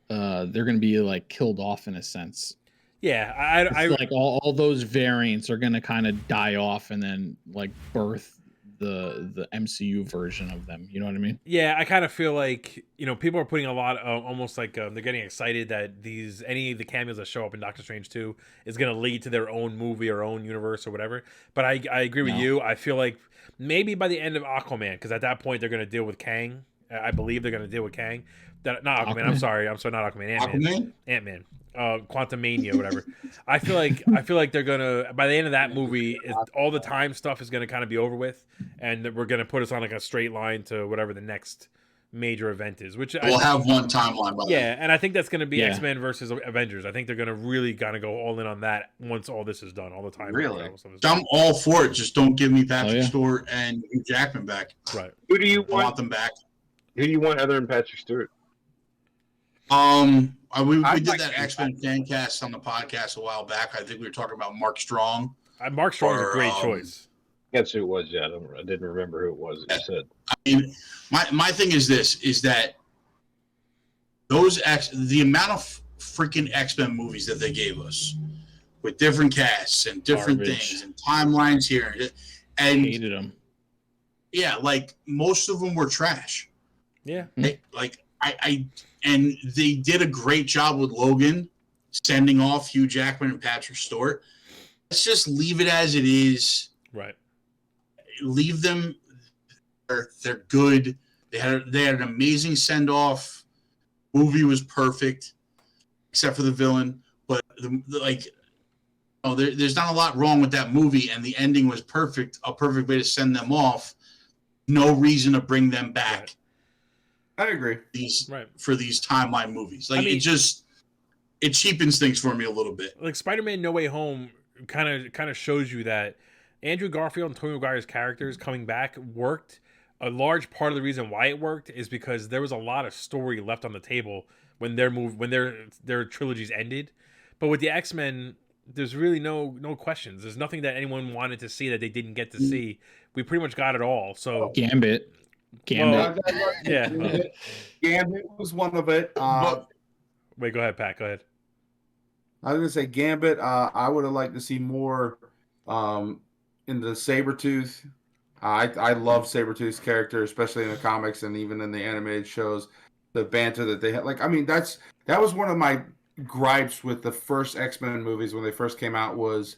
They're gonna be like killed off in a sense. Yeah, I like all those variants are gonna kind of die off and then like birth the MCU version of them. You know what I mean? Yeah, I kind of feel like people are putting a lot almost like they're getting excited that any of the cameos that show up in Doctor Strange 2 is going to lead to their own movie or own universe or whatever. But I agree with you. I feel like maybe by the end of Aquaman, because at that point they're going to deal with Kang. I believe they're going to deal with Kang. Not Aquaman. I'm sorry, not Aquaman. Ant-Man. Quantumania, whatever. I feel like they're gonna by the end of that movie, all the time stuff is gonna kind of be over with, and we're gonna put us on like a straight line to whatever the next major event is. Which we'll have one timeline. And I think that's gonna be X-Men versus Avengers. I think they're gonna really gotta go all in on that once all this is done. All the time. Really, I'm all for it. Just don't give me Patrick Stewart and Hugh Jackman back. Right. Who do you want? I want them back. Who do you want other than Patrick Stewart? We did that X-Men fan cast on the podcast a while back. I think we were talking about Mark Strong. Mark Strong's a great choice. That's who it was. Yeah, I didn't remember who it was. You said. I mean, my thing is that the amount of freaking X-Men movies that they gave us with different casts and different things and timelines here, and hated them. Yeah, like most of them were trash. Yeah, and they did a great job with Logan, sending off Hugh Jackman and Patrick Stewart. Let's just leave it as it is. Right. Leave them. They're good. They had an amazing send off. Movie was perfect, except for the villain. But there's not a lot wrong with that movie, and the ending was perfect. A perfect way to send them off. No reason to bring them back. Right. I agree. For these timeline movies, it just it cheapens things for me a little bit. Like Spider-Man No Way Home kind of shows you that Andrew Garfield and Tobey Maguire's characters coming back worked. A large part of the reason why it worked is because there was a lot of story left on the table when their trilogies ended. But with the X-Men, there's really no questions. There's nothing that anyone wanted to see that they didn't get to see. We pretty much got it all. So Gambit. Yeah. Gambit was one of it. Wait, go ahead, Pat. Go ahead. I was gonna say Gambit. I would have liked to see more in the Sabretooth. I love Sabretooth's character, especially in the comics and even in the animated shows. The banter that they had, that was one of my gripes with the first X-Men movies when they first came out, was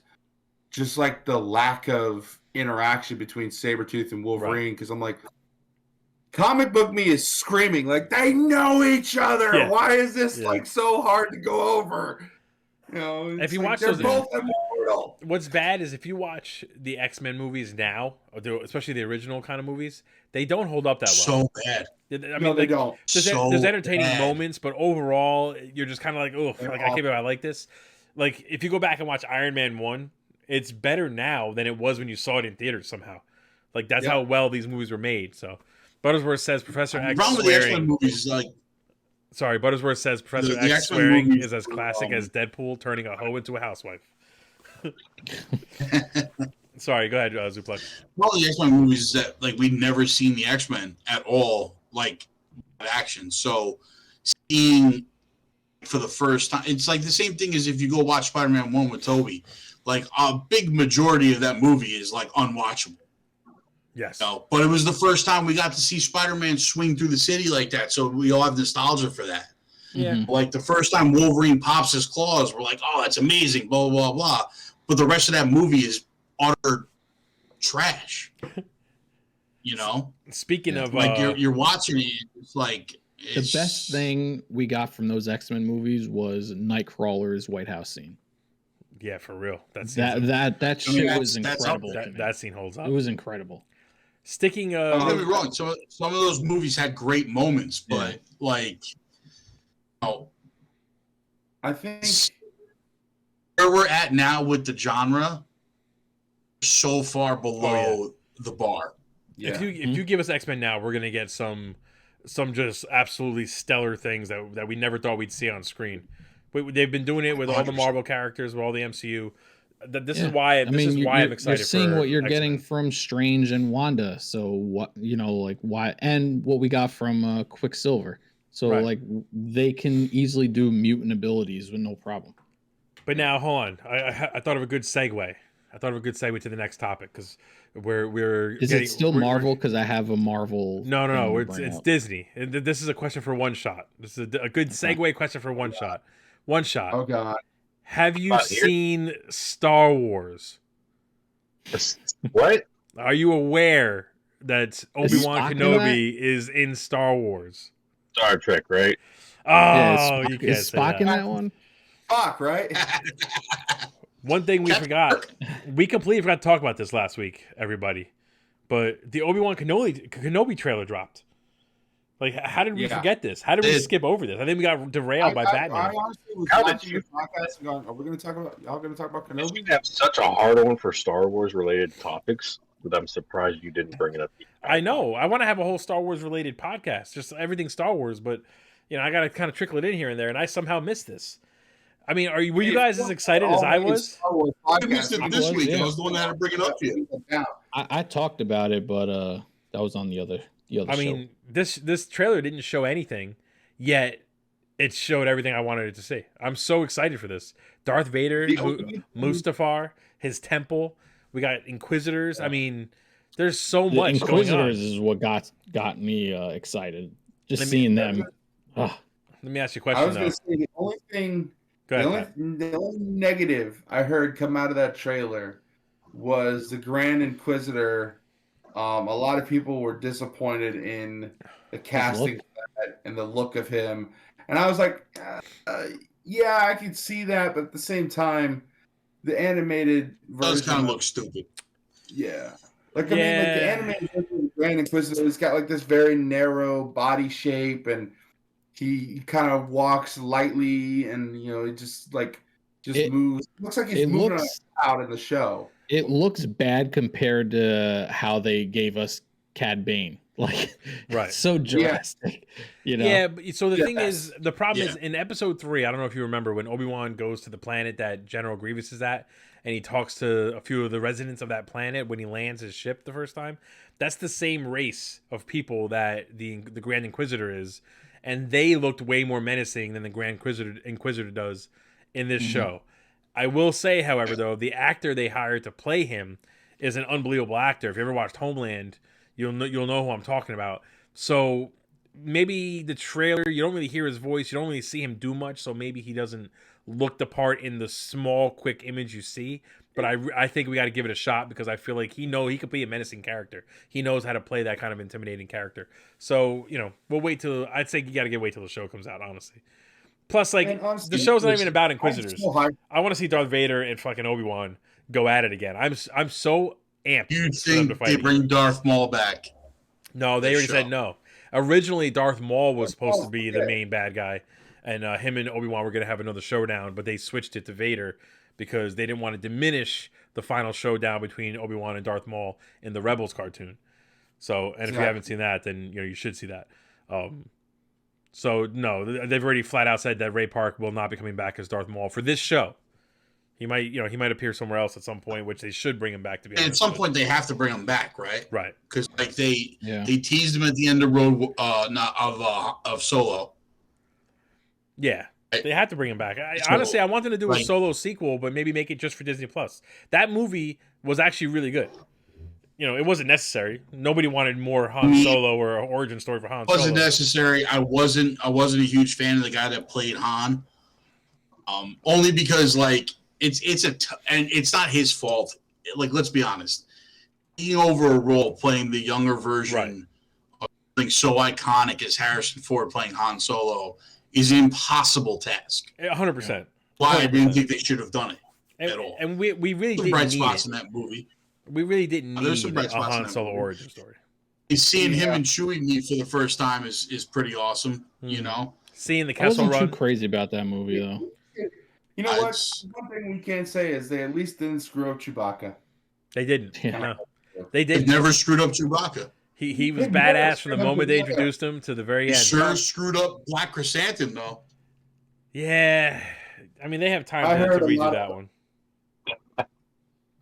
just like the lack of interaction between Sabretooth and Wolverine. Because I'm like, comic book me is screaming like they know each other. Yeah. Why is this like so hard to go over? You know, if you watch they're both immortal. What's bad is if you watch the X-Men movies now, especially the original kind of movies, they don't hold up that well. So bad. I mean, they don't. There's entertaining moments, but overall, you're just kind of like, oh, like I can't believe I like this. Like if you go back and watch Iron Man 1, it's better now than it was when you saw it in theaters somehow. Like that's how well these movies were made. So Buttersworth says Professor X swearing. The X-Men movies, Sorry, Buttersworth says Professor X swearing is as classic as Deadpool turning a hoe into a housewife. Sorry, go ahead, Zuplex. Well, the X-Men movies is that we'd never seen the X-Men at all, action. So seeing for the first time, it's like the same thing as if you go watch Spider-Man 1 with Tobey. Like a big majority of that movie is unwatchable. Yes. But it was the first time we got to see Spider-Man swing through the city like that, so we all have nostalgia for that. Yeah. Like the first time Wolverine pops his claws, we're like, oh, that's amazing, blah, blah, blah. But the rest of that movie is utter trash. You know? Speaking of... you're watching it, it's like... The best thing we got from those X-Men movies was Nightcrawler's White House scene. Yeah, for real. That shit was incredible. That scene holds up. It was incredible. Sticking... Don't get me wrong. Some of those movies had great moments, but I think where we're at now with the genre, so far below the bar. Yeah. If you give us X-Men now, we're gonna get some just absolutely stellar things that we never thought we'd see on screen. They've been doing it with all the Marvel characters, with all the MCU. This is why I'm excited. You're seeing what you're getting from Strange and Wanda. So what why, and what we got from Quicksilver. So they can easily do mutant abilities with no problem. But now hold on, I thought of a good segue. To the next topic because we're. Is it still Marvel? Because I have a Marvel. No. It's Disney. This is a question for one shot. This is a good segue question for one shot. One shot. Oh God. Have you seen Star Wars? What? Are you aware that Obi-Wan Kenobi is in Star Wars? Star Trek, right? Oh, you can't say Spock that. In that one? Spock, right? One thing we forgot. We completely forgot to talk about this last week, everybody. But the Obi-Wan Kenobi trailer dropped. Like, how did we forget this? How did we skip over this? I think we got derailed by Batman. I honestly was watching the podcast and going, are we going to talk about, y'all going to talk about Kenobi? We have such a hard one for Star Wars related topics that I'm surprised you didn't bring it up. I know. I want to have a whole Star Wars related podcast, just everything Star Wars, but I got to kind of trickle it in here and there, and I somehow missed this. I mean, were you guys as excited as I was? I missed it this week. I was the one that had to bring it up to you. I talked about it, but that was on the other show. I mean, this trailer didn't show anything, yet it showed everything I wanted it to see. I'm so excited for this. Darth Vader, Mustafar, his temple. We got Inquisitors. I mean, there's so much going on. Inquisitors is what got me excited. Seeing them. Let me ask you a question. I was going to say the only thing. The only negative I heard come out of that trailer was the Grand Inquisitor. A lot of people were disappointed in the casting and the look of him. And I was like, yeah, I could see that. But at the same time, the animated version does kind of look stupid. Yeah. I mean, the animated version of the Grand Inquisitor has got this very narrow body shape and he kind of walks lightly, and he just moves. Looks like he's moving out in the show. It looks bad compared to how they gave us Cad Bane. Like, right, so drastic. Yeah. So the thing is, the problem is in episode 3. I don't know if you remember when Obi-Wan goes to the planet that General Grievous is at, and he talks to a few of the residents of that planet when he lands his ship the first time. That's the same race of people that the Grand Inquisitor is, and they looked way more menacing than the Grand Inquisitor does in this show. I will say, however, though, the actor they hired to play him is an unbelievable actor. If you ever watched Homeland, you'll know who I'm talking about. So maybe the trailer, you don't really hear his voice, you don't really see him do much, so maybe he doesn't look the part in the small, quick image you see. But I think we got to give it a shot, because I feel like he could be a menacing character. He knows how to play that kind of intimidating character. So, we'll wait till, I'd say you got to wait till the show comes out, honestly. Plus, honestly, the show's not even about Inquisitors. I want to see Darth Vader and fucking Obi-Wan go at it again. I'm so amped. You think they bring Darth Maul back? No, they already said no. Originally, Darth Maul was supposed to be the main bad guy, and him and Obi-Wan were going to have another showdown, but they switched it to Vader because they didn't want to diminish the final showdown between Obi-Wan and Darth Maul in the Rebels cartoon. So, and if you haven't seen that, then you should see that. So no, they've already flat out said that Ray Park will not be coming back as Darth Maul for this show. He might appear somewhere else at some point, which they should bring him back. To be honest, at some point they have to bring him back, right? Right. Because they teased him at the end of of Solo. Yeah, they had to bring him back. Honestly, I want them to do a Solo sequel, but maybe make it just for Disney Plus. That movie was actually really good. It wasn't necessary. Nobody wanted more Han Solo or an origin story for Han Solo. It wasn't necessary. I wasn't a huge fan of the guy that played Han. Only because and it's not his fault. Let's be honest. Being over a role playing the younger version of something so iconic as Harrison Ford playing Han Solo is an impossible task. 100%. Why I didn't think they should have done it at all. And we really didn't bright need spots it. in that movie. We really didn't need a Han Solo origin story. Seeing him and Chewie meet for the first time is pretty awesome. Seeing the Kessel Run. I wasn't too crazy about that movie though. You know what? One thing we can't say is they at least didn't screw up Chewbacca. They didn't. Yeah. No. They didn't. They never screwed up Chewbacca. He was badass from the moment they introduced him to the very end. Sure screwed up Black Chrysanthemum though. Yeah, I mean they have time to redo that one.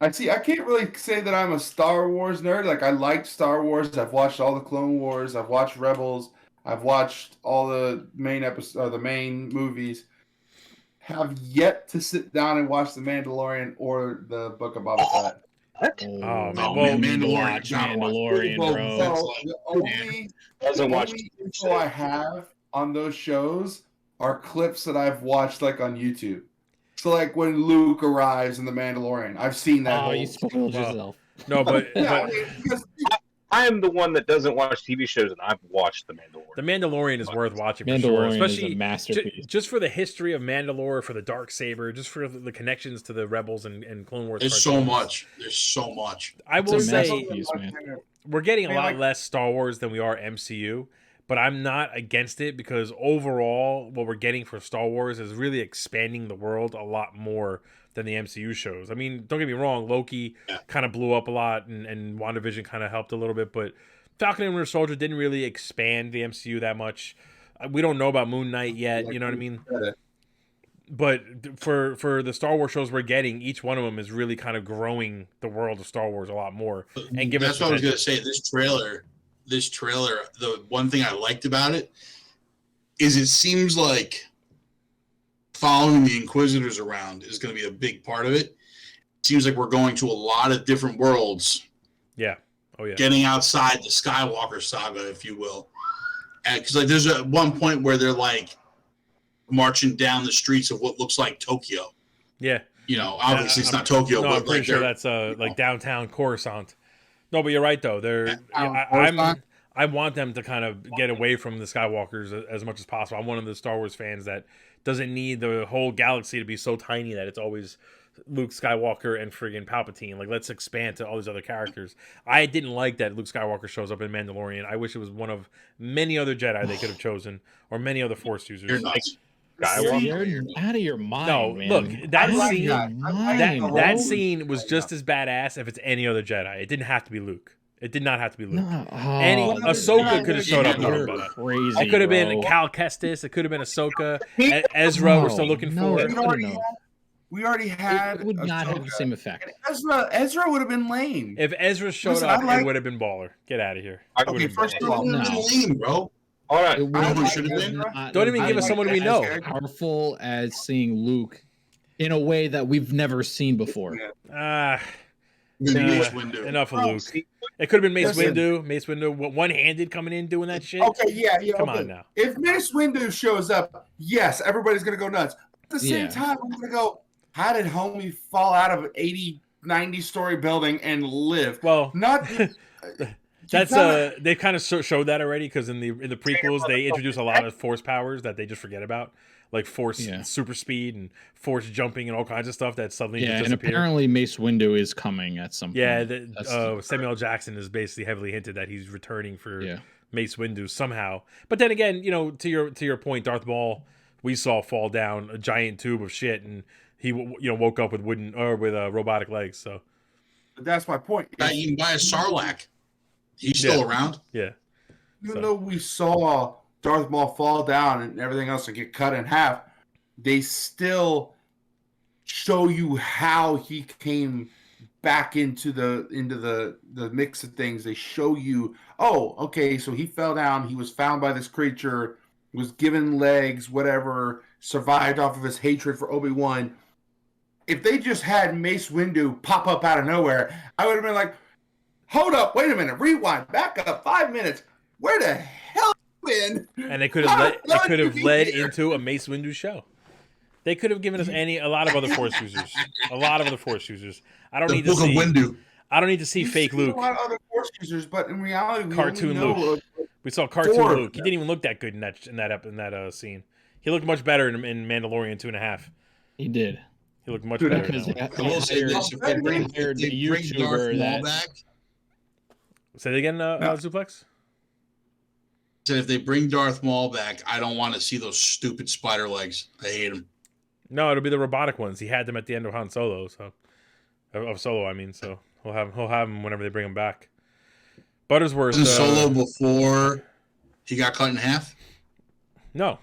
I can't really say that I'm a Star Wars nerd. I liked Star Wars. I've watched all the Clone Wars. I've watched Rebels. I've watched all the main episodes, the main movies. Have yet to sit down and watch The Mandalorian or the Book of Boba Fett. What? Oh, man. Mandalorian, bro. The only info I have on those shows are clips that I've watched on YouTube. So when Luke arrives in The Mandalorian, I've seen that. Oh, you spoiled yourself. No, but I am the one that doesn't watch TV shows, and I've watched The Mandalorian. The Mandalorian is worth watching for sure, especially is a masterpiece. Just for the history of Mandalore, for the Darksaber, just for the connections to the Rebels and Clone Wars. There's so much. There's so much. I will say we're getting a lot less Star Wars than we are MCU. But I'm not against it because overall, what we're getting for Star Wars is really expanding the world a lot more than the MCU shows. I mean, don't get me wrong, Loki kind of blew up a lot and WandaVision kind of helped a little bit, but Falcon and Winter Soldier didn't really expand the MCU that much. We don't know about Moon Knight yet, you know what I mean? But for the Star Wars shows we're getting, each one of them is really kind of growing the world of Star Wars a lot more. And giving That's what I was going to say. This trailer, the one thing I liked about it is it seems like following the Inquisitors around is going to be a big part of it. It seems like we're going to a lot of different worlds. Yeah. Oh, yeah. Getting outside the Skywalker saga, if you will. Because there's one point where they're marching down the streets of what looks like Tokyo. Yeah. Obviously it's not Tokyo. No, but I'm pretty sure that's downtown Coruscant. No, but you're right though. I want them to kind of get away from the Skywalkers as much as possible. I'm one of the Star Wars fans that doesn't need the whole galaxy to be so tiny that it's always Luke Skywalker and friggin' Palpatine. Like, let's expand to all these other characters. I didn't like that Luke Skywalker shows up in Mandalorian. I wish it was one of many other Jedi they could have chosen, or many other Force users. You're nuts. You're out of your mind. No, man. look, that scene, that scene scene was just as badass if it's any other Jedi. It didn't have to be Luke. It did not have to be Luke. No, Ahsoka could have showed up a little better. Crazy, it could have been bro. Cal Kestis. It could have been Ahsoka. Ezra, we're still looking for. We already had. It would not have the same effect. Ezra would have been lame. If Ezra showed up, it would have been baller. Get out of here. Okay, first of all, lame, bro. All right. Don't even give us someone we know. Powerful as seeing Luke in a way that we've never seen before. Enough of Luke. It could have been Mace Windu. Mace Windu, one-handed coming in doing that shit. Okay, yeah. Come on now. If Mace Windu shows up, yes, everybody's gonna go nuts. At the same time, I'm gonna go. How did homie fall out of an 80, 90-story building and live? Well, not. That's they kind of showed that already because in the prequels they introduce a lot of Force powers that they just forget about, like Force super speed and Force jumping and all kinds of stuff that suddenly just disappear. And apparently Mace Windu is coming at some point. Yeah, Samuel L. Jackson is basically heavily hinted that he's returning for Mace Windu somehow. But then again, to your point, Darth Maul, we saw fall down a giant tube of shit, and he woke up with robotic legs. So that's my point. Got eaten by a Sarlacc. He's still around. Yeah. Even though we saw Darth Maul fall down and everything else and get cut in half, they still show you how he came back into the mix of things. They show you, oh, okay, so he fell down. He was found by this creature, was given legs, whatever, survived off of his hatred for Obi-Wan. If they just had Mace Windu pop up out of nowhere, I would have been like, hold up, wait a minute, rewind, back up 5 minutes. Where the hell been? And they could have led into a Mace Windu show. They could have given us a lot of other Force users. I don't need to see Windu. I don't need to see fake Luke. A lot of other Force users, but in reality, cartoon Luke. We saw cartoon Luke. He didn't even look that good in that scene. He looked much better in Mandalorian 2.5. He did. He looked much better. Because I will say this: if they bring Darth Maul back. Say it again, Zuplex? Said if they bring Darth Maul back, I don't want to see those stupid spider legs. I hate them. No, it'll be the robotic ones. He had them at the end of Han Solo, so he'll have them whenever they bring him back. Buttersworth wasn't Solo before he got cut in half? No.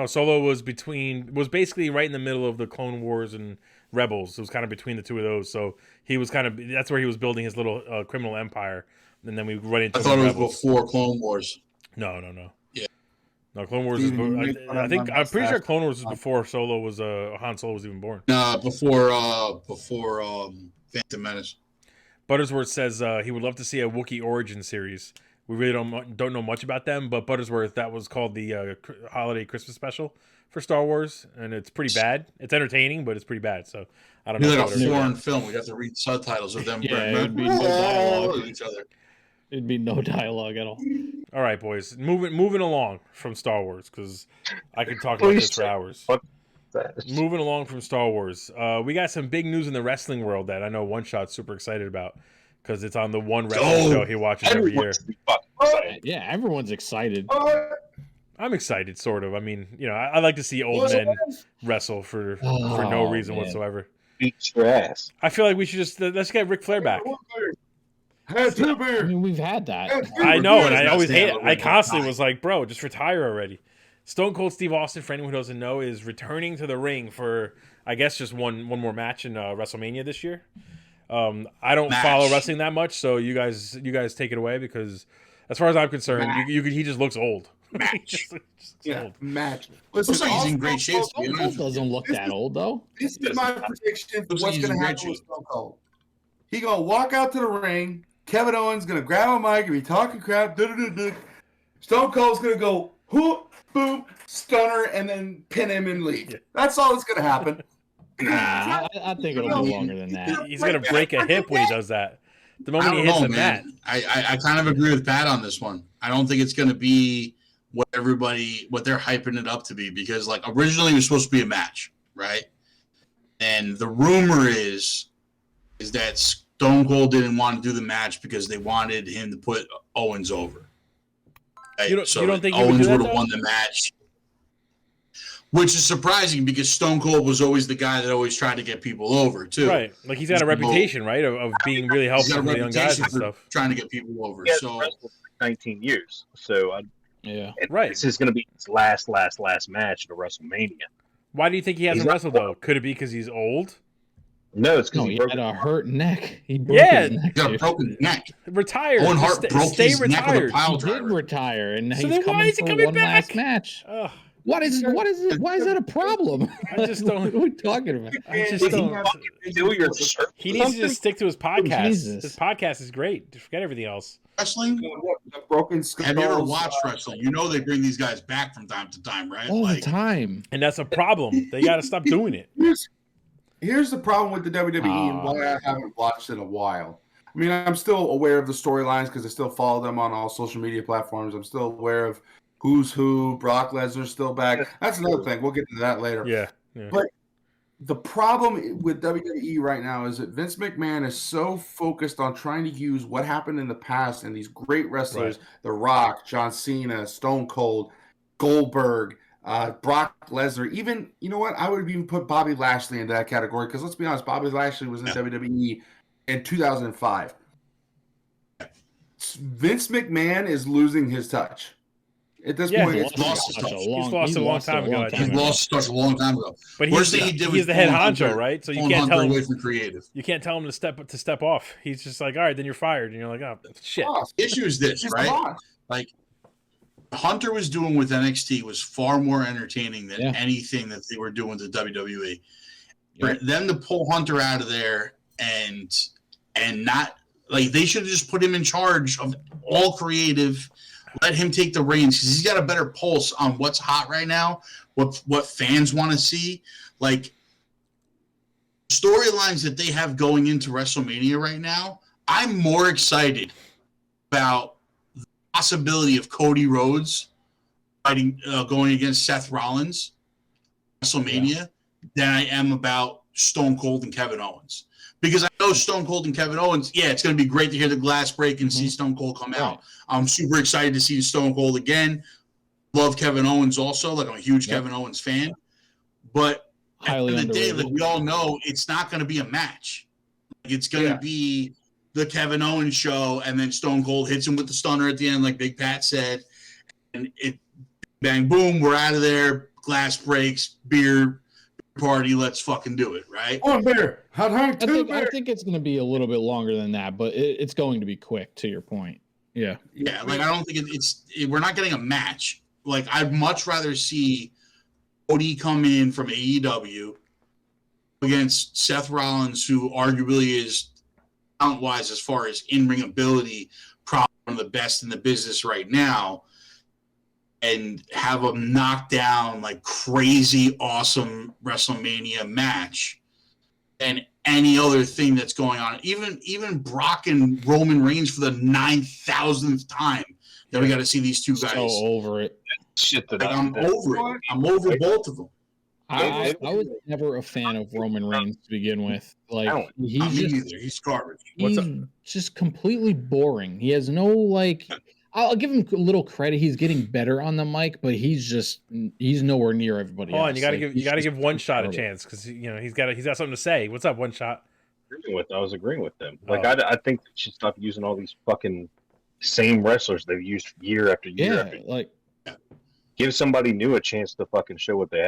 Solo was basically right in the middle of the Clone Wars and Rebels. It was kind of between the two of those, so that's where he was building his little criminal empire. And then we run into. I thought it was before Clone Wars. No. Yeah. No, Clone Wars. I'm pretty sure Clone Wars was before Solo was Han Solo was even born. No, before Phantom Menace. Buttersworth says he would love to see a Wookiee origin series. We really don't know much about them, but Buttersworth, that was called the holiday Christmas special for Star Wars, and it's pretty bad. It's entertaining, but it's pretty bad. So I don't know. Like a foreign film. We have to read subtitles of them. Yeah, it would be no dialogue. Each other. It'd be no dialogue at all. All right, boys, moving along from Star Wars, because I could talk about this for hours. Moving along from Star Wars, we got some big news in the wrestling world that I know One Shot's super excited about because it's on the one wrestling show he watches every year. Yeah, everyone's excited. I'm excited, sort of. I mean, I like to see old men wrestle for no reason whatsoever. Beat your ass. I feel like we should let's get Ric Flair back. I mean, we've had that. I know, and I always hate it. I constantly was like, bro, just retire already. Stone Cold Steve Austin, for anyone who doesn't know, is returning to the ring for, I guess, just one more match in WrestleMania this year. I don't follow wrestling that much, so you guys take it away, because as far as I'm concerned, he just looks old. Match. Looks like he's in great shape. Stone Cold doesn't look that old, though. This is my prediction for what's going to happen with Stone Cold. He's going to walk out to the ring. Kevin Owens going to grab a mic and be talking crap. Stone Cold's going to go, whoop, boom, stunner, and then pin him and leave. Yeah. That's all that's going to happen. Nah, I think it'll be longer than that. He's going to break a hip when he does that. The moment he hits the mat. I kind of agree with Pat on this one. I don't think it's going to be what they're hyping it up to be, because like originally it was supposed to be a match, right? And the rumor is that Stone Cold didn't want to do the match because they wanted him to put Owens over. Right? You don't think Owens would have won the match? Which is surprising because Stone Cold was always the guy that always tried to get people over, too. Right. Like, he's got a reputation, right, of being really helpful to the young guys and stuff. Trying to get people over. So 19 years. So, right. This is going to be his last match at WrestleMania. Why do you think he hasn't wrestled, though? Could it be because he's old? No, it's because he had a hurt neck. He broke his neck. He got a broken neck. Retired. Owen Hart broke his neck with a pile driver. He did retire, and so he's coming for one last match. What is it? Why is that a problem? I just don't. What are we talking about? I just don't. He needs to just stick to his podcast. His podcast is great. Just forget everything else. Wrestling? The broken skulls, have you ever watched wrestling? You know they bring these guys back from time to time, right? All the time. And that's a problem. They got to stop doing it. Here's the problem with the WWE and why I haven't watched in a while. I mean, I'm still aware of the storylines because I still follow them on all social media platforms. I'm still aware of who's who. Brock Lesnar's still back. That's another thing. We'll get to that later. Yeah. But the problem with WWE right now is that Vince McMahon is so focused on trying to use what happened in the past and these great wrestlers, The Rock, John Cena, Stone Cold, Goldberg, Brock Lesnar. Even, you know what? I would even put Bobby Lashley in that category because let's be honest, Bobby Lashley was in WWE in 2005. Vince McMahon is losing his touch. At this point, he's lost his touch. He's lost a long time ago. He's lost his touch a long time ago. But he's the head honcho, right? So you can't tell him away from creative. You can't tell him to step off. He's just like, all right, then you're fired, and you're like, oh shit. The issue is this, right? Like Hunter was doing with NXT was far more entertaining than anything that they were doing to WWE. For them to pull Hunter out of there and not like they should have just put him in charge of all creative. Let him take the reins because he's got a better pulse on what's hot right now, what fans want to see. Like storylines that they have going into WrestleMania right now, I'm more excited about the possibility of Cody Rhodes fighting, going against Seth Rollins, WrestleMania, than I am about Stone Cold and Kevin Owens. Because I know Stone Cold and Kevin Owens, it's going to be great to hear the glass break and see Stone Cold come out. I'm super excited to see Stone Cold again. Love Kevin Owens also. Like, I'm a huge Kevin Owens fan. But at the end of the day, like we all know, it's not going to be a match. Like, it's going to be the Kevin Owens show, and then Stone Cold hits him with the stunner at the end, like Big Pat said. And it bang, boom, we're out of there. Glass breaks, beer party, let's fucking do it, right? One beer. I think it's going to be a little bit longer than that, but it's going to be quick, to your point. Yeah. Like I don't think we're not getting a match. Like I'd much rather see Cody come in from AEW against Seth Rollins, who arguably is talent-wise as far as in-ring ability, probably one of the best in the business right now, and have a knockdown, like crazy, awesome WrestleMania match, and any other thing that's going on. Even Brock and Roman Reigns for the 9,000th time that we got to see these two guys. So over it. Shit, I'm over it. I'm over both of them. I was never a fan of Roman Reigns to begin with. Like he's garbage. He's just completely boring. He has no like. I'll give him a little credit. He's getting better on the mic, but he's nowhere near everybody else. And you gotta give One Shot a chance because he's got something to say. What's up, One Shot? I was agreeing with them. Like I think they should stop using all these fucking same wrestlers they've used year after year after year. Like give somebody new a chance to fucking show what they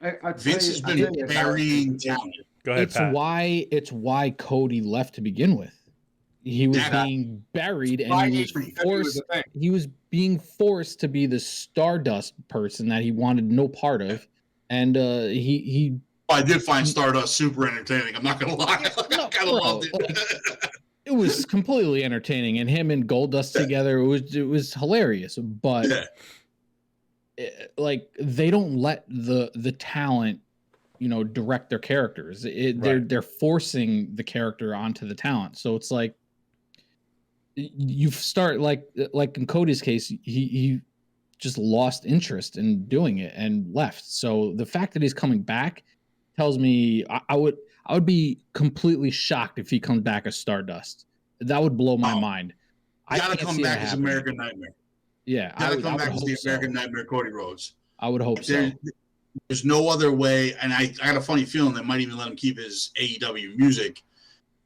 have. Vince has been burying talent. Go ahead, Pat. It's why Cody left to begin with. He was being buried, and he was being forced to be the Stardust person that he wanted no part of, and he. I did find Stardust super entertaining. I'm not gonna lie, I kind of loved it. It was completely entertaining, and him and Goldust together, it was hilarious. But like they don't let the talent, direct their characters. They're forcing the character onto the talent, so it's like. You start like in Cody's case, he just lost interest in doing it and left. So the fact that he's coming back tells me I would be completely shocked if he comes back as Stardust. That would blow my mind. I gotta come back as American Nightmare. Yeah, I gotta come back as the American Nightmare, Cody Rhodes. I would hope so. There's no other way, and I got a funny feeling they might even let him keep his AEW music.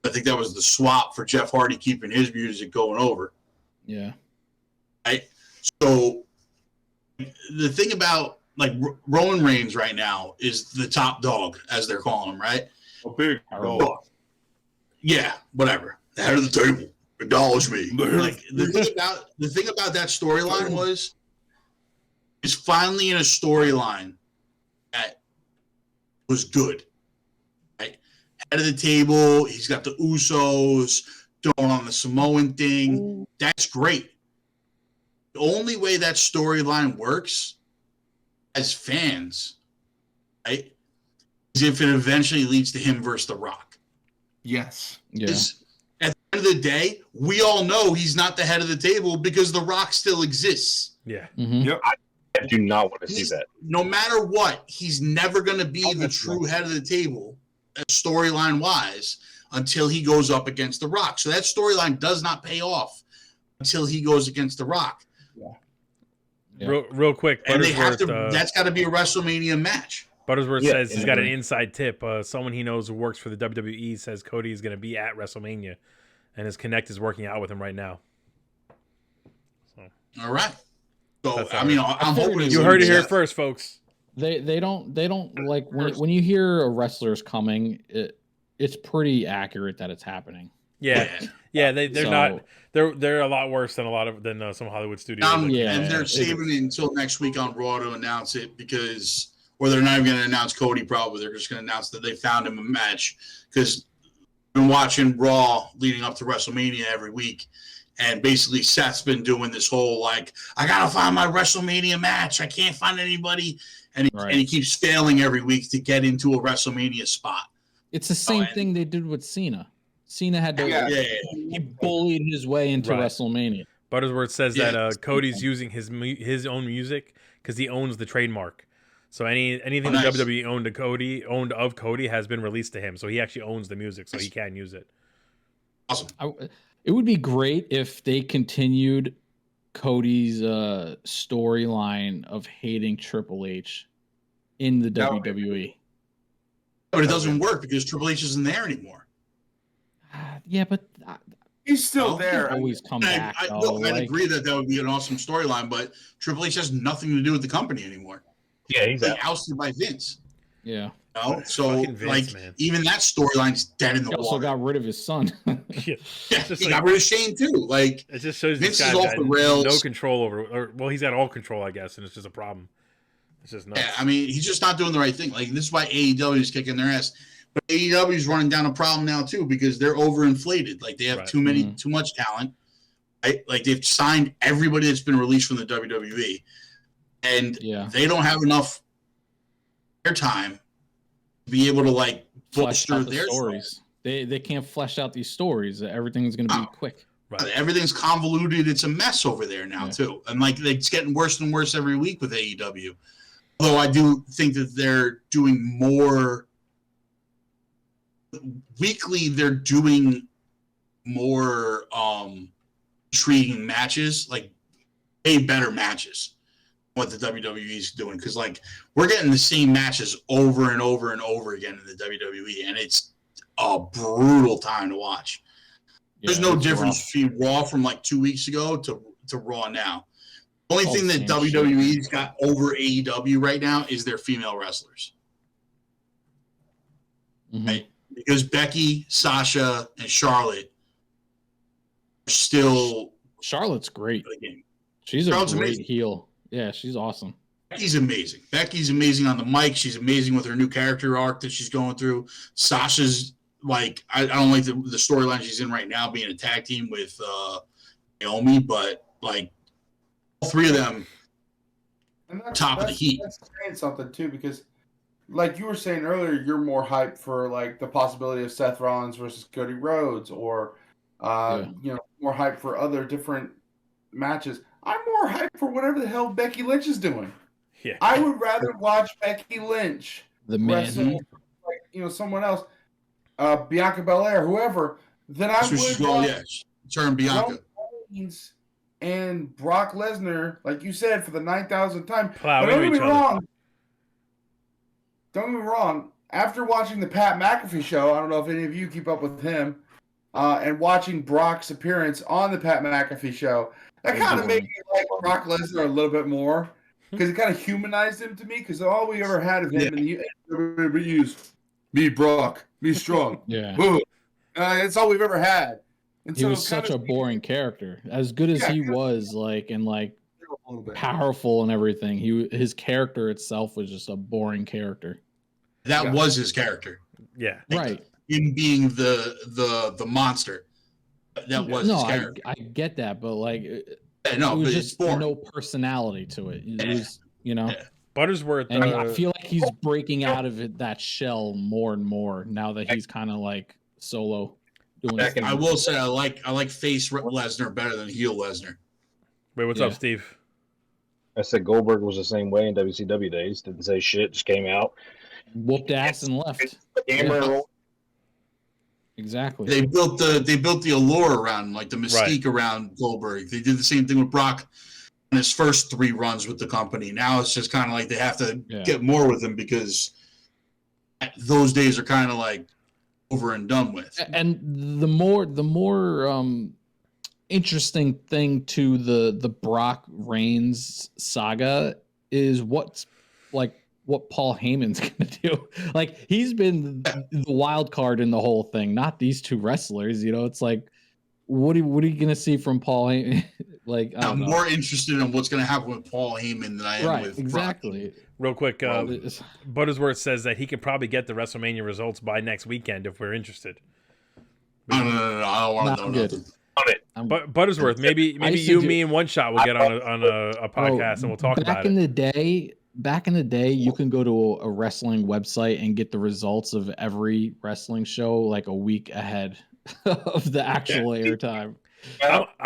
I think that was the swap for Jeff Hardy keeping his music going over. Yeah. Right. So the thing about like Roman Reigns right now is the top dog, as they're calling him, right? Big dog. Yeah, whatever. The head of the table. Acknowledge me. Like the thing about that storyline is finally in a storyline that was good. Right? Head of the table, he's got the Usos going on the Samoan thing. That's great. The only way that storyline works as fans, right, is if it eventually leads to him versus The Rock. Yes. Yeah. At the end of the day, we all know he's not the head of the table because The Rock still exists. Yeah. Mm-hmm. Yep. I do not want to see that. No matter what, he's never going to be the true head of the table, storyline-wise, until he goes up against The Rock. So that storyline does not pay off until he goes against The Rock. Yeah. Real quick, and they have to. That's got to be a WrestleMania match. Buttersworth says he's got an inside tip. Someone he knows who works for the WWE says Cody is going to be at WrestleMania, and his Connect is working out with him right now. So. All right. So I mean, I'm hoping you heard it here first, folks. They don't like when you hear a wrestler's coming, it's pretty accurate that it's happening. Yeah. They're not. They're a lot worse than some Hollywood studios. And they're saving it until next week on Raw to announce it or they're not even going to announce Cody. Probably they're just going to announce that they found him a match because I've been watching Raw leading up to WrestleMania every week, and basically Seth's been doing this whole like I gotta find my WrestleMania match. I can't find anybody, and he keeps failing every week to get into a WrestleMania spot. It's the same thing they did with Cena. Cena had to he bullied his way into WrestleMania. Buttersworth says that Cody's using his own music because he owns the trademark. So anything that WWE owned of Cody has been released to him. So he actually owns the music, so he can use it. Awesome. It would be great if they continued Cody's storyline of hating Triple H in the WWE. But it doesn't work because Triple H isn't there anymore. Yeah, but he's still there. Always come back. I agree that would be an awesome storyline, but Triple H has nothing to do with the company anymore. Yeah, he's ousted by Vince. Yeah. So Vince, even that storyline's dead in the water. He also got rid of his son. He got rid of Shane too. Like it just shows Vince this is guy off the rails. No control over. He's got all control, I guess, and it's just a problem. It's just nuts. Yeah, I mean, he's just not doing the right thing. Like this is why AEW is kicking their ass. But AEW is running down a problem now too because they're overinflated. Like they have too much talent. Right? Like they've signed everybody that's been released from the WWE, and they don't have enough airtime to be able to like bolster their stories. They can't flesh out these stories. Everything's going to be quick. Right. Everything's convoluted. It's a mess over there now too, and like it's getting worse and worse every week with AEW. Although I do think that they're doing more. Weekly, they're doing more intriguing matches, like better matches. What the WWE is doing, because like we're getting the same matches over and over and over again in the WWE, and it's a brutal time to watch. There's no difference between Raw from like 2 weeks ago to Raw now. The only thing that WWE's got over AEW right now is their female wrestlers. Mm-hmm. Right? Because Becky, Sasha, and Charlotte are still. Charlotte's great. She's a great heel. Yeah, she's awesome. Becky's amazing. Becky's amazing on the mic. She's amazing with her new character arc that she's going through. Sasha's like, I don't like the storyline she's in right now, being a tag team with Naomi, but like all three of them, top of the heat. That's saying something too, because. Like you were saying earlier, you're more hyped for like the possibility of Seth Rollins versus Cody Rhodes, or more hyped for other different matches. I'm more hyped for whatever the hell Becky Lynch is doing. Yeah, I would rather watch Becky Lynch wrestle someone else, Bianca Belair, whoever, then I would turn Bianca. And Brock Lesnar, like you said, for the 9,000th time. But don't get me wrong. After watching the Pat McAfee show, I don't know if any of you keep up with him, and watching Brock's appearance on the Pat McAfee show, that kind of made me like Brock Lesnar a little bit more because it kind of humanized him to me. Because all we ever had of him in the WWE is be Brock, be strong. Yeah, that's all we've ever had. And he was such a boring character. As good as he was, powerful and everything, his character itself was just a boring character. That was his character. Yeah, right. Him being the monster. That was his character. I get that, but it was just no personality to it. It was, Buttersworth, and I feel like he's breaking out of that shell more and more now that he's kind of solo. I will say I like face Lesnar better than heel Lesnar. Wait, what's up, Steve? I said Goldberg was the same way in WCW days. Didn't say shit, just came out, whooped ass, and left. Exactly. They built the allure around the mystique around Goldberg. They did the same thing with Brock in his first 3 runs with the company. Now it's just kind of they have to get more with him because those days are kind of over and done with. And the more interesting thing to the Brock Reigns saga is what Paul Heyman's gonna do. He's been the wild card in the whole thing, not these 2 wrestlers. It's what are you gonna see from Paul Heyman? I'm more interested in what's gonna happen with Paul Heyman than I am with exactly. Brock. Real quick, Buttersworth says that he could probably get the WrestleMania results by next weekend if we're interested. No, I don't want to know nothing. But Buttersworth, maybe you, me, and One Shot will get on a podcast and we'll talk about it. Back in the day, you can go to a wrestling website and get the results of every wrestling show a week ahead of the actual air time.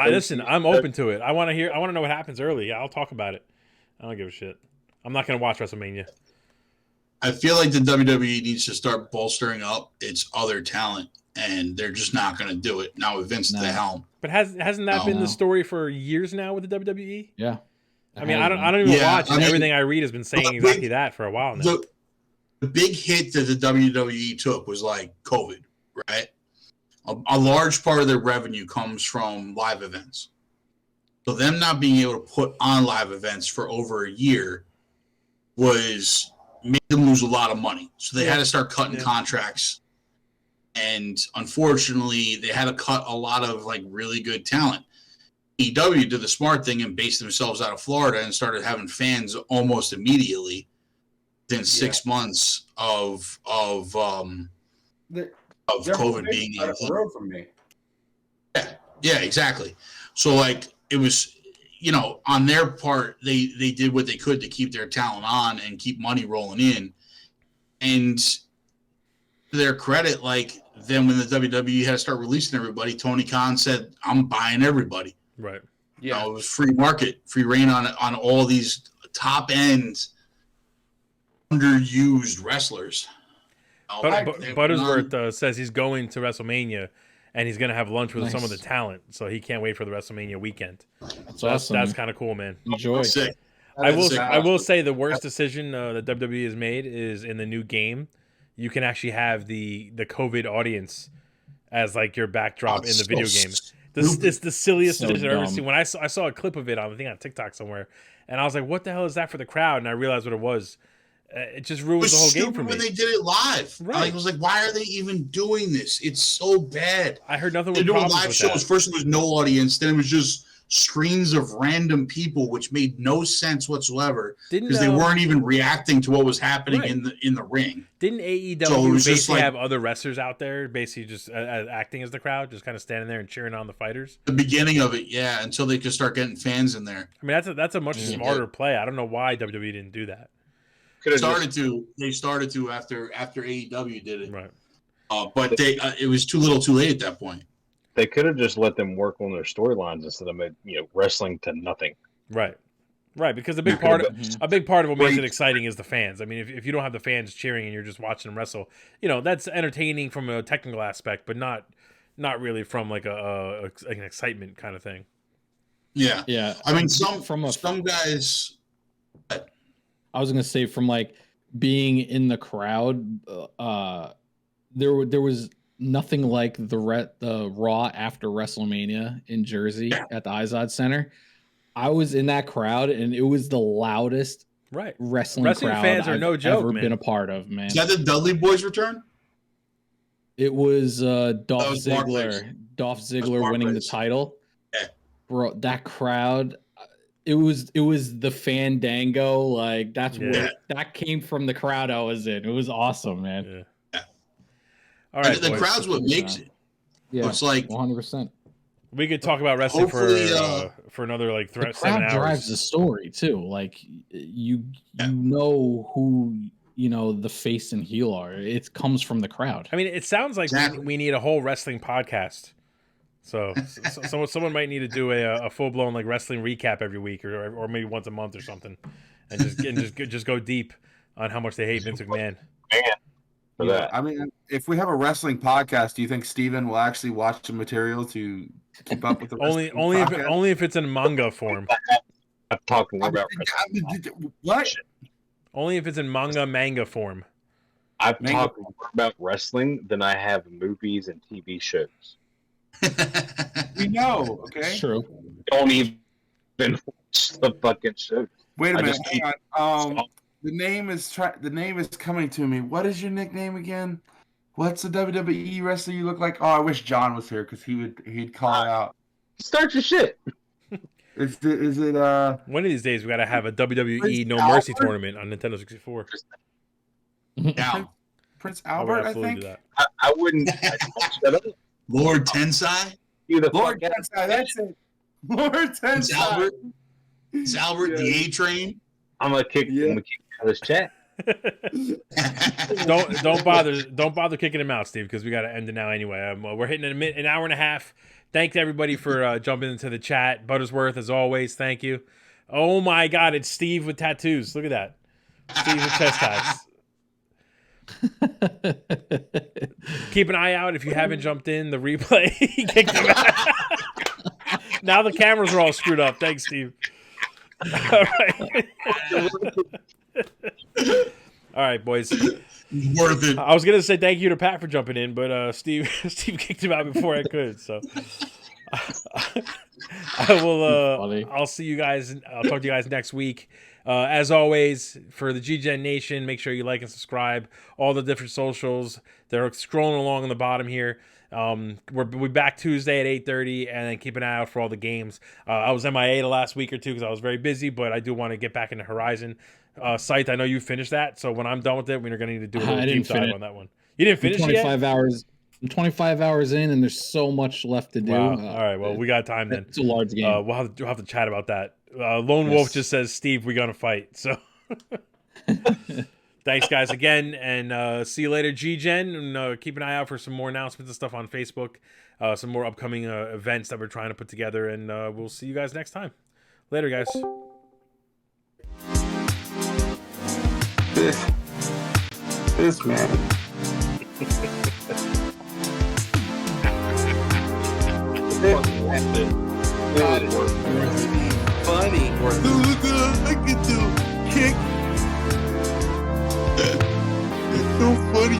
Listen, I'm open to it. I want to know what happens early. I'll talk about it. I don't give a shit. I'm not going to watch WrestleMania. I feel like the WWE needs to start bolstering up its other talent, and they're just not going to do it now with Vince at the helm. But hasn't that been the story for years now with the WWE? Yeah. I mean, I don't even watch, and everything I read has been saying exactly that for a while now. The big hit that the WWE took was COVID, right? A large part of their revenue comes from live events. So them not being able to put on live events for over a year made them lose a lot of money. So they had to start cutting contracts. And unfortunately, they had to cut a lot of really good talent. AEW did the smart thing and based themselves out of Florida and started having fans almost immediately within 6 months of COVID being a thing. From me. Yeah, exactly. So it was, on their part, they did what they could to keep their talent on and keep money rolling in. And to their credit, then when the WWE had to start releasing everybody, Tony Khan said, "I'm buying everybody." Right. Yeah. It was free market, free reign on all these top end, underused wrestlers. Buttersworth says he's going to WrestleMania and he's going to have lunch with some of the talent, so he can't wait for the WrestleMania weekend. That's awesome. That's kind of cool, man. Enjoy. I will say the worst decision that WWE has made is in the new game. You can actually have the COVID audience as your backdrop in the video game. It's the silliest decision I've ever seen. When I saw a clip of it on TikTok somewhere, and I was like, "What the hell is that for the crowd?" And I realized what it was. It just ruins the whole game for me. When they did it live, right? I was like, "Why are they even doing this? It's so bad." I heard nothing. They're doing live shows. First, it was no audience. Then it was just screens of random people, which made no sense whatsoever because they weren't even reacting to what was happening in the ring. Didn't AEW basically have other wrestlers out there, basically just acting as the crowd, just kind of standing there and cheering on the fighters? The beginning of it, yeah, until they could start getting fans in there. I mean, that's a much smarter play. I don't know why WWE didn't do that. They started to after AEW did it, right? But it was too little, too late at that point. They could have just let them work on their storylines instead of wrestling to nothing. Right. Right, because a big part of what makes it exciting is the fans. I mean, if you don't have the fans cheering and you're just watching them wrestle, that's entertaining from a technical aspect, but not really from like an excitement kind of thing. Yeah, yeah. I mean, some guys. I was gonna say, from like being in the crowd, there was nothing like the Raw after WrestleMania in Jersey at the Izod Center. I was in that crowd, and it was the loudest wrestling crowd fans are I've no joke, ever man. been a part of, man. Is that the Dudley Boys return? It was Dolph Ziggler winning the title. Yeah. Bro, that crowd, it was the Fandango. Like, that's where that came from, the crowd I was in. It was awesome, man. Yeah. All right, the crowd's what makes it. Yeah, it's like 100%. We could talk about wrestling for another like 7 hours. Drives the story too. Like you know who the face and heel are. It comes from the crowd. I mean, it sounds like we need a whole wrestling podcast. So someone might need to do a full blown like wrestling recap every week or maybe once a month or something, and just go deep on how much they hate Vince McMahon. For that. I mean, if we have a wrestling podcast, do you think Steven will actually watch the material to keep up with the only if it's in manga form? I'm talking about what? Only if it's in manga form. I've talked more about wrestling than I have movies and TV shows. We know, okay? It's true. Don't even watch the fucking show. Wait a minute, hang on. The name is coming to me. What is your nickname again? What's the WWE wrestler you look like? Oh, I wish John was here because he'd call it out. Start your shit. Is it one of these days we gotta have a WWE No Mercy tournament on Nintendo 64. Down. Prince Albert, I think. Do that. I wouldn't. Lord Tensai. Lord Tensai, that's it. Lord Tensai. It's Albert the A Train. I'm gonna kick this chat. Don't bother kicking him out, Steve, because we got to end it now anyway. We're hitting an hour and a half. Thanks everybody for jumping into the chat. Buttersworth, as always, thank you. Oh my God, it's Steve with tattoos. Look at that, Steve with chest tats. Keep an eye out if you haven't jumped in the replay. He kicked him out. Now the cameras are all screwed up. Thanks, Steve. All right. All right, boys. Worth it. I was gonna say thank you to Pat for jumping in, but Steve kicked him out before I could. So I will. I'll see you guys. I'll talk to you guys next week. As always, for the GGEN Nation, make sure you like and subscribe. All the different socials, they're scrolling along on the bottom here. We'll be back Tuesday at 8:30, and then keep an eye out for all the games. I was MIA the last week or two because I was very busy, but I do want to get back into Horizon. Scythe, I know you finished that, so when I'm done with it, we're going to need to do a little deep dive on that one. You didn't finish 25 yet? I'm 25 hours in, and there's so much left to do. Wow. All right, well, we got time then. It's a large game. We'll have to chat about that. Lone Wolf just says, Steve, we're going to fight. So thanks, guys, again, and see you later, GGEN. And keep an eye out for some more announcements and stuff on Facebook, some more upcoming events that we're trying to put together, and we'll see you guys next time. Later, guys. This man. Funny. Look, I can do kick